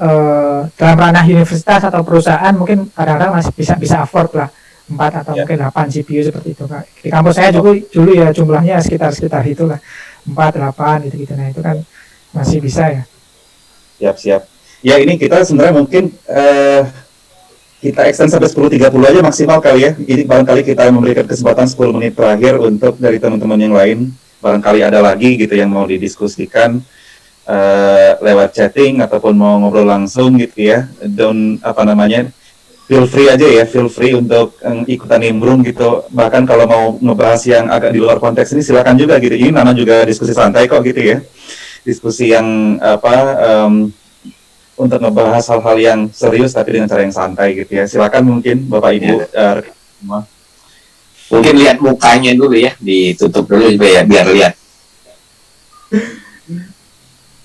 dalam ranah universitas atau perusahaan mungkin kadang-kadang masih bisa afford lah. atau Ya. mungkin 8 GPU seperti itu Pak. Di kampus saya dulu ya jumlahnya sekitar itulah 4, 8 gitu-gitu. Nah itu kan masih bisa ya. Siap. Ya ini kita sebenarnya mungkin kita extend sampai 10.30 aja maksimal kali ya. Ini barangkali kita memberikan kesempatan 10 menit terakhir untuk dari teman-teman yang lain. Barangkali ada lagi gitu yang mau didiskusikan lewat chatting ataupun mau ngobrol langsung gitu ya. Feel free untuk ikutan nimbrung gitu. Bahkan kalau mau ngebahas yang agak di luar konteks ini silakan juga gitu. Ini Nana juga diskusi santai kok gitu ya. Diskusi yang untuk ngebahas hal-hal yang serius tapi dengan cara yang santai gitu ya. Silakan mungkin Bapak Ibu semua. Mungkin lihat mukanya dulu ya, ditutup dulu biar lihat.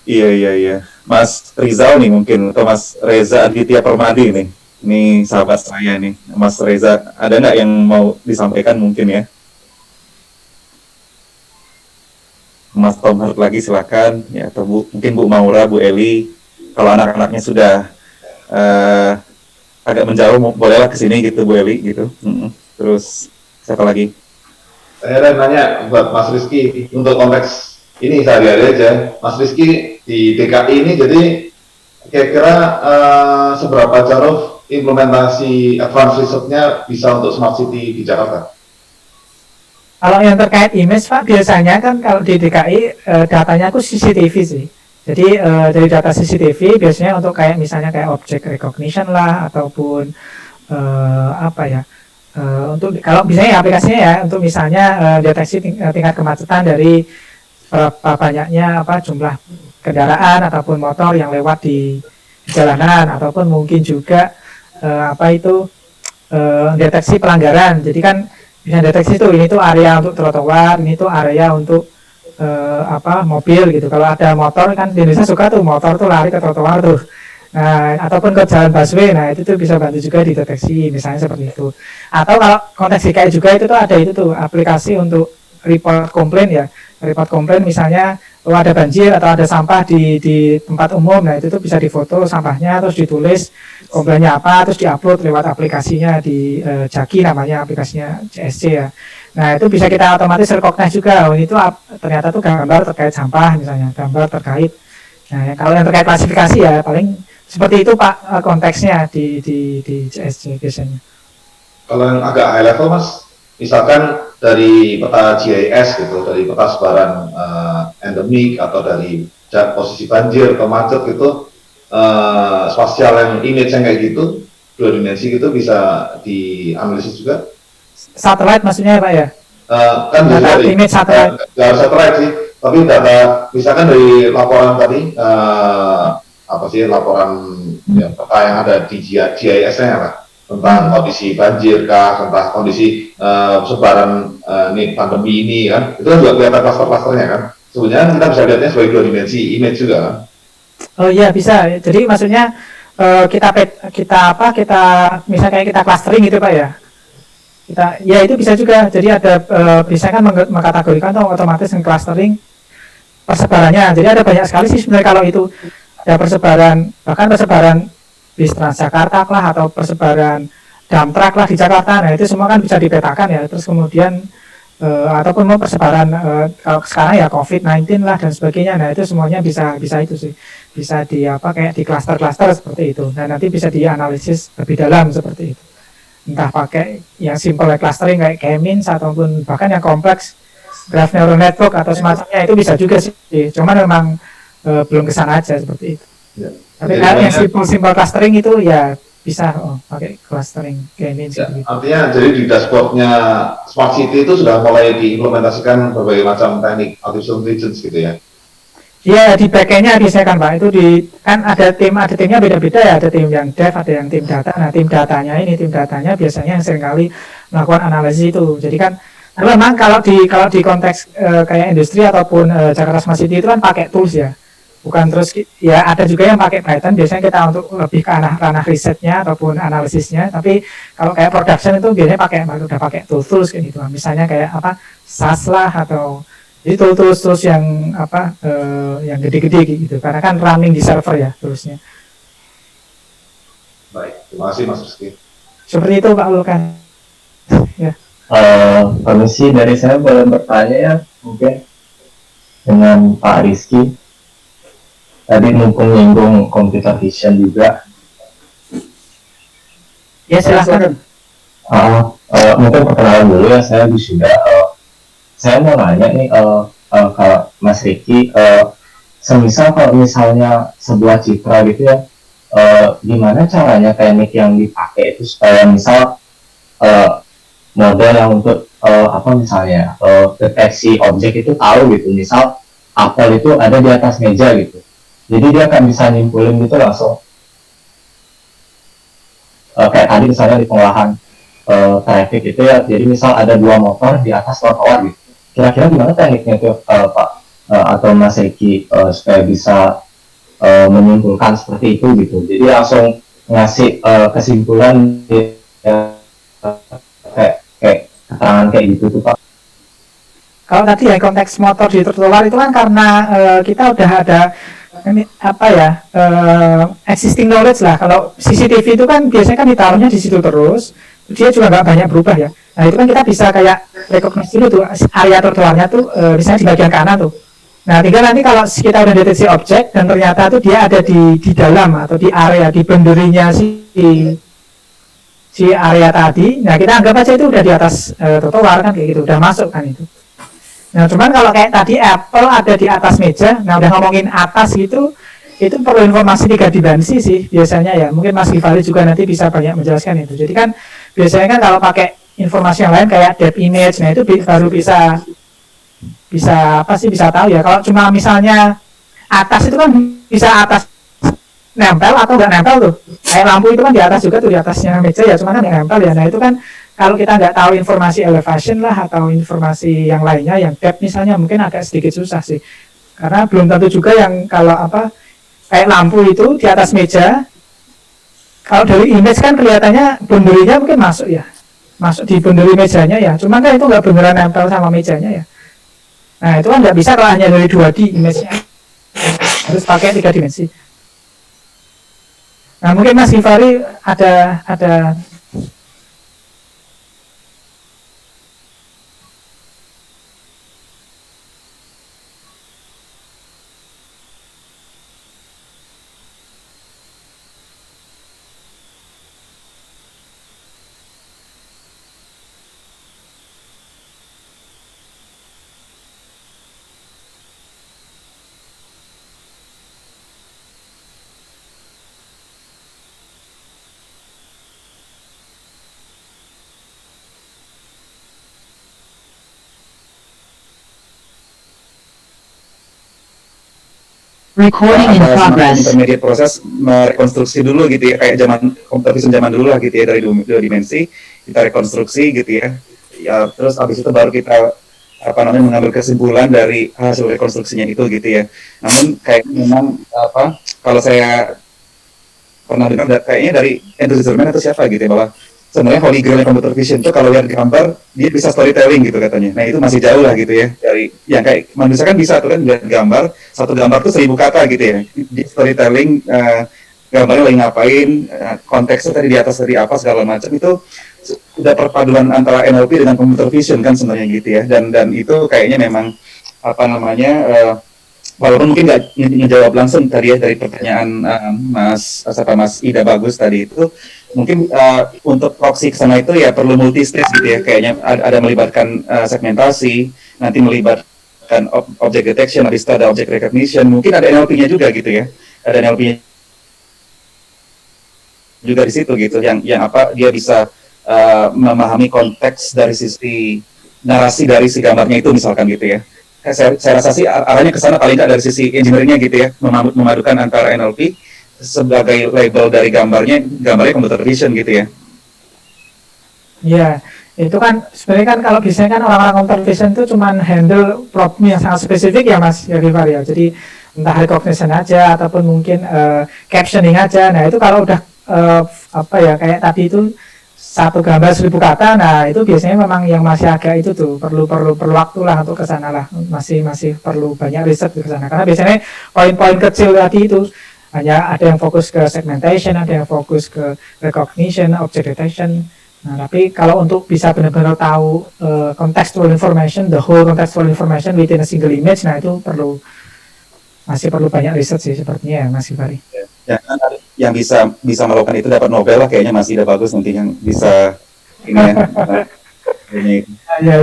Iya. Mas Rizal nih mungkin, atau Mas Reza Aditya Permadi nih. Ini sahabat saya nih. Mas Reza, ada nggak yang mau disampaikan mungkin ya? Mas Tom Hart lagi silakan. Ya, atau mungkin Bu Maura, Bu Eli. Kalau anak-anaknya sudah agak menjauh, bolehlah ke sini gitu Bu Eli gitu. Terus siapa lagi? Saya nanya buat Mas Rizky untuk konteks ini sehari-hari aja. Mas Rizky di DKI ini jadi kira-kira seberapa jauh implementasi advance research-nya bisa untuk smart city di Jakarta? Kalau yang terkait image Pak, biasanya kan kalau di DKI datanya aku CCTV sih. Jadi dari data CCTV biasanya untuk kayak misalnya kayak object recognition lah ataupun untuk kalau misalnya aplikasinya ya untuk misalnya deteksi tingkat kemacetan dari berapa banyaknya jumlah kendaraan ataupun motor yang lewat di jalanan ataupun mungkin juga deteksi pelanggaran. Jadi kan bisa deteksi tuh ini tuh area untuk trotoar, ini tuh area untuk mobil gitu. Kalau ada motor kan di Indonesia suka tuh motor tuh lari ke trotoar tuh. Nah, ataupun ke jalan busway, nah itu tuh bisa bantu juga dideteksi misalnya seperti itu. Atau kalau konteks DKI juga itu tuh ada itu tuh aplikasi untuk report komplain ya. Report komplain misalnya ada banjir atau ada sampah di tempat umum, nah itu tuh bisa difoto sampahnya terus ditulis komplainnya apa terus diupload lewat aplikasinya di Jaki namanya aplikasinya CSC ya. Nah itu bisa kita otomatis recognize juga, oh, itu ternyata tuh gambar terkait sampah misalnya, gambar terkait. Nah kalau yang terkait klasifikasi ya paling seperti itu Pak konteksnya di CSC biasanya. Kalau yang agak high level Mas, misalkan dari peta GIS gitu, dari peta sebaran endemik atau dari posisi banjir atau macet gitu, spasial yang image yang kayak gitu, 2 dimensi gitu bisa dianalisis juga. Satelit maksudnya Pak ya? Kan data dari image satelit. Satelit sih, tapi data misalkan dari laporan tadi laporan peta yang ada di GIS-nya lah tentang kondisi banjir kah, tentang kondisi sebaran pandemi ini kan, itu kan juga kelihatan klaster-klasternya kan. Sebenarnya kita bisa lihatnya sebagai 2 dimensi image juga kan. Oh iya bisa. Jadi maksudnya kita misalnya kayak kita clustering gitu Pak ya. Ya itu bisa juga. Jadi ada bisa kan mengkategorikan atau otomatis clustering persebarannya. Jadi ada banyak sekali sih sebenarnya kalau itu ada persebaran, bahkan persebaran bis Transjakarta lah atau persebaran dump truck lah di Jakarta. Nah itu semua kan bisa dipetakan ya. Terus kemudian ataupun mau persebaran kalau sekarang ya COVID-19 lah dan sebagainya. Nah itu semuanya bisa itu sih, bisa kayak di klaster-klaster seperti itu. Nah nanti bisa dianalisis lebih dalam seperti itu. Entah pakai yang simple clustering kayak K-means ataupun bahkan yang kompleks graph neural network atau semacamnya itu bisa juga sih. Cuman memang belum kesana aja seperti itu. Ya. Tapi kalau yang simple clustering itu ya bisa pakai clustering K-means gitu. Artinya jadi di dashboardnya Smart City itu sudah mulai diimplementasikan berbagai macam teknik artificial intelligence gitu ya? Iya di backend-nya biasanya kan Pak, itu kan ada timnya beda-beda ya, ada tim yang dev, ada yang tim data. Nah tim datanya biasanya yang seringkali melakukan analisis itu. Jadi kan memang kalau di konteks kayak industri ataupun Jakarta Smart City itu kan pakai tools ya. Bukan terus ya ada juga yang pakai Python, biasanya kita untuk lebih ke ranah risetnya ataupun analisisnya. Tapi kalau kayak production itu biasanya udah pakai tools kayak gitu. Misalnya kayak SAS lah atau jadi tools yang yang gede-gede gitu. Karena kan running di server ya toolsnya. Baik, terima kasih Mas Rizky. Seperti itu Pak Lukan. Ya. Permisi dari saya boleh bertanya ya, mungkin dengan Pak Rizky. Tadi mumpung nyinggung computer vision juga. Ya silakan. Mungkin perkenalan dulu ya, saya wisuda. Saya mau nanya nih ke Mas Ricky, semisal kalau misalnya sebuah citra gitu ya, gimana caranya teknik yang dipakai itu supaya misal model yang untuk apa misalnya deteksi objek itu tahu gitu, misal apel itu ada di atas meja gitu, jadi dia akan bisa nyimpulin gitu langsung. Kayak tadi misalnya di pengolahan traffic itu ya, jadi misal ada 2 motor di atas trotoar gitu, kira-kira gimana tekniknya tuh Pak atau Mas Eki supaya bisa menyimpulkan seperti itu gitu, jadi langsung ngasih kesimpulan ya, kayak keterangan kayak gitu tuh Pak. Kalau tadi ya konteks motor di trotoar itu kan karena kita udah ada ini apa ya existing knowledge lah. Kalau CCTV itu kan biasanya kan ditaruhnya di situ terus, dia juga nggak banyak berubah ya. Nah itu kan kita bisa kayak recognize dulu tuh area trotoarnya tuh misalnya di bagian kanan tuh. Nah tinggal nanti kalau kita udah deteksi objek dan ternyata tuh dia ada di dalam atau di area di boundary-nya si area tadi, nah kita anggap aja itu udah di atas trotoar kan kayak gitu, udah masuk kan itu. Nah cuman kalau kayak tadi Apple ada di atas meja, nah udah ngomongin atas gitu, itu perlu informasi 3 dimensi sih biasanya ya. Mungkin Mas Givari juga nanti bisa banyak menjelaskan itu. Jadi kan biasanya kan kalau pakai informasi yang lain kayak depth image, nah itu baru bisa apa sih, bisa tahu ya. Kalau cuma misalnya atas itu kan bisa atas nempel atau nggak nempel tuh. Kayak lampu itu kan di atas juga tuh, di atasnya meja ya, cuma kan nggak nempel ya. Nah itu kan kalau kita nggak tahu informasi elevation lah atau informasi yang lainnya, yang depth misalnya, mungkin agak sedikit susah sih. Karena belum tentu juga yang kalau apa kayak lampu itu di atas meja, kalau dari image kan kelihatannya boundary-nya mungkin masuk ya, masuk di boundary mejanya ya. Cuman kan itu nggak beneran nempel sama mejanya ya. Nah itu kan nggak bisa kalau hanya dari 2D image-nya, harus pakai 3 dimensi. Nah mungkin Mas Givari ada Recording in semacam progress. intermediate proses merekonstruksi dulu gitu ya, kayak computer vision zaman dulu lah gitu ya, dari 2 dimensi kita rekonstruksi gitu ya. Ya terus abis itu baru kita apa namanya mengambil kesimpulan dari hasil rekonstruksinya itu gitu ya. Namun kayak memang apa, kalau saya pernah dengar kayaknya dari Andrew Zimmerman atau siapa gitu ya, bahwa sebenarnya holy grail computer vision itu kalau lihat gambar dia bisa storytelling gitu katanya. Nah itu masih jauh lah gitu ya dari yang kayak manusia kan bisa tuh kan lihat gambar, satu gambar tuh 1000 kata gitu ya. Di storytelling gambarnya lagi ngapain, konteksnya tadi di atas tadi apa segala macam, itu udah perpaduan antara NLP dengan computer vision kan sebenarnya gitu ya. Dan itu kayaknya memang apa namanya walaupun mungkin nggak ngejawab langsung tadi ya dari pertanyaan Mas Ida Bagus tadi itu, mungkin untuk proxy ke sana itu ya perlu multi stage gitu ya, kayaknya ada melibatkan segmentasi, nanti melibatkan object detection, habis itu ada object recognition, mungkin ada NLP-nya juga gitu ya, ada NLP-nya juga di situ gitu, yang apa dia bisa memahami konteks dari sisi narasi dari si gambarnya itu misalkan gitu ya. Saya rasa sih arahnya ke sana paling nggak dari sisi engineering-nya gitu ya, memadukan antara NLP sebagai label dari gambarnya computer vision gitu ya. ya itu kan sebenarnya kan kalau biasanya kan orang-orang computer vision itu cuman handle problem yang sangat spesifik ya Mas Givari ya. Jadi entah recognition aja ataupun mungkin captioning aja. Nah itu kalau udah apa ya kayak tadi itu satu gambar 1000 kata, nah itu biasanya memang yang masih agak itu tuh perlu waktu lah untuk ke sana lah, masih perlu banyak riset ke sana, karena biasanya poin-poin kecil tadi itu hanya ada yang fokus ke segmentation, ada yang fokus ke recognition, object detection. Nah, tapi kalau untuk bisa benar-benar tahu contextual information, the whole contextual information within a single image, nah itu masih perlu banyak riset sih sepertinya ya Mas Gifari. Ya, yang bisa melakukan itu dapat Nobel lah kayaknya masih udah bagus nanti yang bisa ini ya. Ini Ya.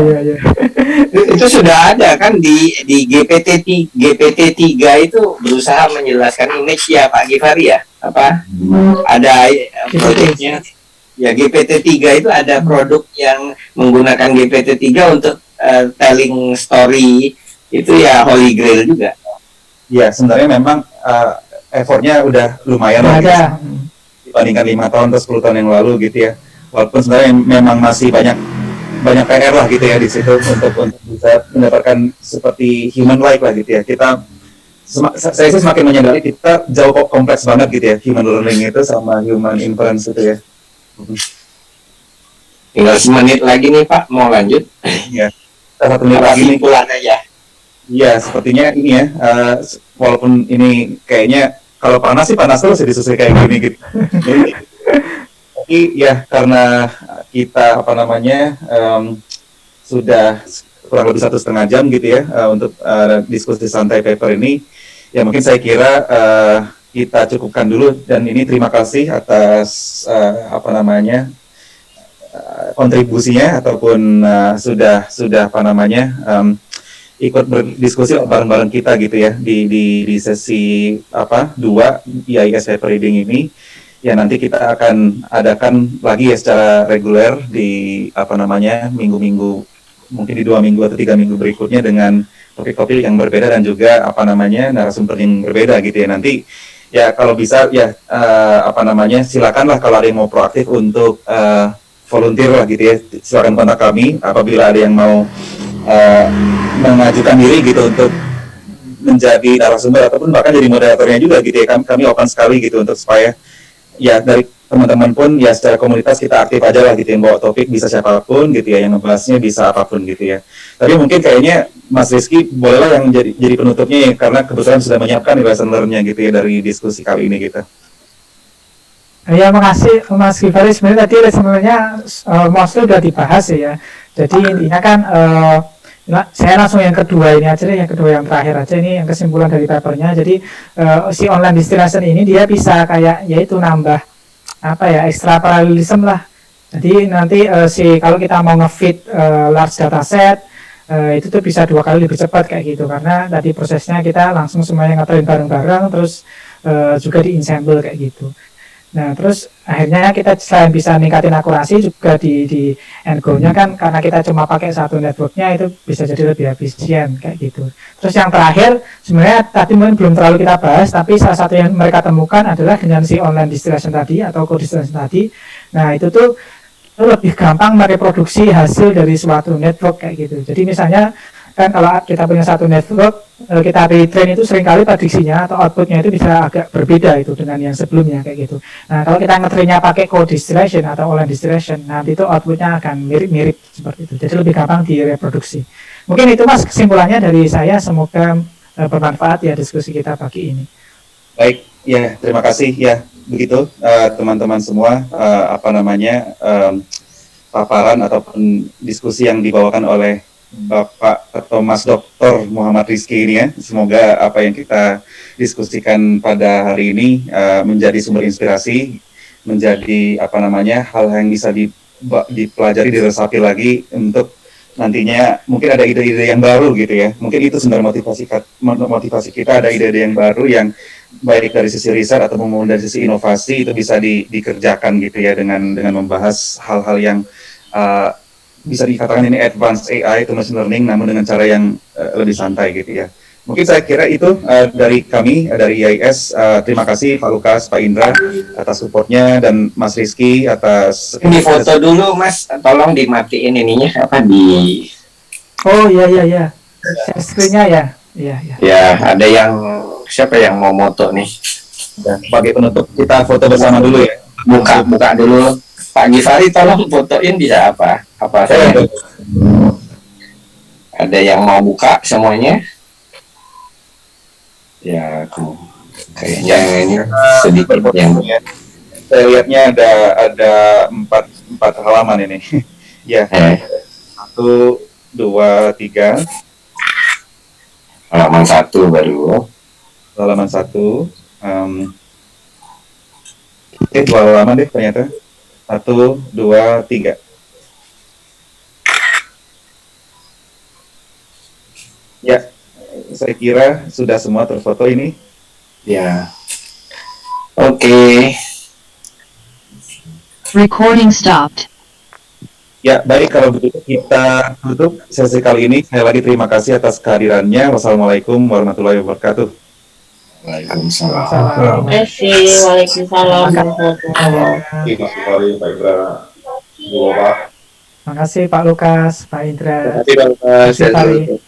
Itu sudah ada kan di GPT-3 itu berusaha menjelaskan image ya Pak Gifari ya. Apa? Ada proyeknya. Ya GPT-3 itu ada produk yang menggunakan GPT-3 untuk telling story, itu ya Holy Grail juga. ya sebenarnya memang effortnya udah lumayan lah gitu, Ada. dibandingkan 5 tahun atau 10 tahun yang lalu gitu ya. Walaupun sebenarnya memang masih banyak PR lah gitu ya di situ untuk bisa mendapatkan seperti human like lah gitu ya. Saya sih semakin menyadari kita jauh kok kompleks banget gitu ya, human learning itu sama human inference itu ya. Tinggal semenit lagi nih Pak, mau lanjut? Ya, 1 menit Apa lagi nih. kesimpulan aja? Iya, sepertinya ini ya, walaupun ini kayaknya kalau panas sih panas terus ya disusul kayak gini gitu. Tapi ya karena kita sudah kurang lebih 1,5 jam gitu ya untuk diskusi santai paper ini, ya mungkin saya kira kita cukupkan dulu, dan ini terima kasih atas kontribusinya ataupun sudah ikut berdiskusi bareng-bareng kita gitu ya di sesi 2 IAIS paper reading ini. Ya nanti kita akan adakan lagi ya secara reguler di minggu-minggu, mungkin di 2 minggu atau 3 minggu berikutnya dengan topik-topik yang berbeda dan juga narasumber yang berbeda gitu ya. Nanti ya kalau bisa ya silakanlah kalau ada yang mau proaktif untuk volunteer lah gitu ya, silakan kontak kami apabila ada yang mau mengajukan diri gitu untuk menjadi narasumber ataupun bahkan jadi moderatornya juga gitu ya. Kami open sekali gitu untuk supaya ya dari teman-teman pun ya secara komunitas kita aktif aja lah gitu, yang bawa topik bisa siapapun gitu ya, yang ngebahasnya bisa apapun gitu ya. Tapi mungkin kayaknya Mas Rizky bolehlah yang jadi penutupnya ya, karena kebetulan sudah menyiapkan lesson learn-nya gitu ya dari diskusi kali ini gitu. Ya, makasih Mas Gifari. Sebenarnya tadi sebenarnya mostly udah dibahas ya. Jadi intinya kan saya langsung yang kedua ini aja deh, yang kedua yang terakhir aja, ini yang kesimpulan dari papernya. Jadi si online distillation ini dia bisa kayak yaitu nambah extra parallelism lah. Jadi nanti kalau kita mau nge-feed large data set itu tuh bisa 2 kali lebih cepat kayak gitu, karena tadi prosesnya kita langsung semuanya ngetrain bareng-bareng, terus juga di-ensemble kayak gitu. Nah, terus akhirnya kita selain bisa ningkatin akurasi juga di end goal-nya kan, karena kita cuma pakai satu networknya itu bisa jadi lebih efisien kayak gitu. Terus yang terakhir sebenarnya tadi mungkin belum terlalu kita bahas, tapi salah satu yang mereka temukan adalah dengan si online distillation tadi atau co-distillation tadi. Nah, itu tuh lebih gampang mereproduksi hasil dari suatu network kayak gitu. Jadi misalnya kan kalau kita punya satu network, kita retrain itu seringkali prediksinya atau outputnya itu bisa agak berbeda itu dengan yang sebelumnya kayak gitu. Nah, kalau kita ngetrainnya pakai co-distillation atau online distillation, nanti itu outputnya akan mirip-mirip seperti itu. Jadi lebih gampang direproduksi. Mungkin itu Mas kesimpulannya dari saya. Semoga bermanfaat ya diskusi kita pagi ini. Baik, ya terima kasih ya. Begitu teman-teman semua paparan ataupun diskusi yang dibawakan oleh Bapak atau Mas Dr. Muhammad Rizky ini ya. Semoga apa yang kita diskusikan pada hari ini menjadi sumber inspirasi, menjadi hal yang bisa dipelajari, diresapi lagi untuk nantinya mungkin ada ide-ide yang baru gitu ya. Mungkin itu sebenarnya motivasi kita, ada ide-ide yang baru yang baik dari sisi riset atau maupun dari sisi inovasi itu bisa dikerjakan gitu ya, dengan membahas hal-hal yang bisa dikatakan ini advanced AI atau machine learning, namun dengan cara yang lebih santai gitu ya. Mungkin saya kira itu dari kami, dari IAIS. Terima kasih Pak Lukas, Pak Indra atas supportnya, dan Mas Rizky atas... Ini foto dulu Mas, tolong dimatiin ininya Oh iya. Share screen-nya ya. Iya. Ya, ada yang siapa yang mau moto nih? Dan sebagai penutup kita foto bersama dulu ya. Buka dulu. Pak Gifari tolong fotoin bisa apa saya? Ada yang mau buka semuanya? Ya, kayaknya ini sedikit yang saya lihatnya ada 4 4 halaman ini. Ya, 1, 2, 3. Halaman 1 baru. Halaman 1. Oke, 2 halaman deh ternyata. 1, 2, 3. Ya, saya kira sudah semua terfoto ini. Ya. Oke. Recording stopped. Ya, baik, kalau begitu kita tutup sesi kali ini. Sekali lagi terima kasih atas kehadirannya. Wassalamualaikum warahmatullahi wabarakatuh. Waalaikumsalam. Salam. Terima kasih. Waalaikumsalam warahmatullahi wabarakatuh. Terima kasih Pak Indra. Bu Bapak. Terima kasih Pak Lukas, Pak Indra. Terima kasih Bang Lukas. Terima kasih, Pak.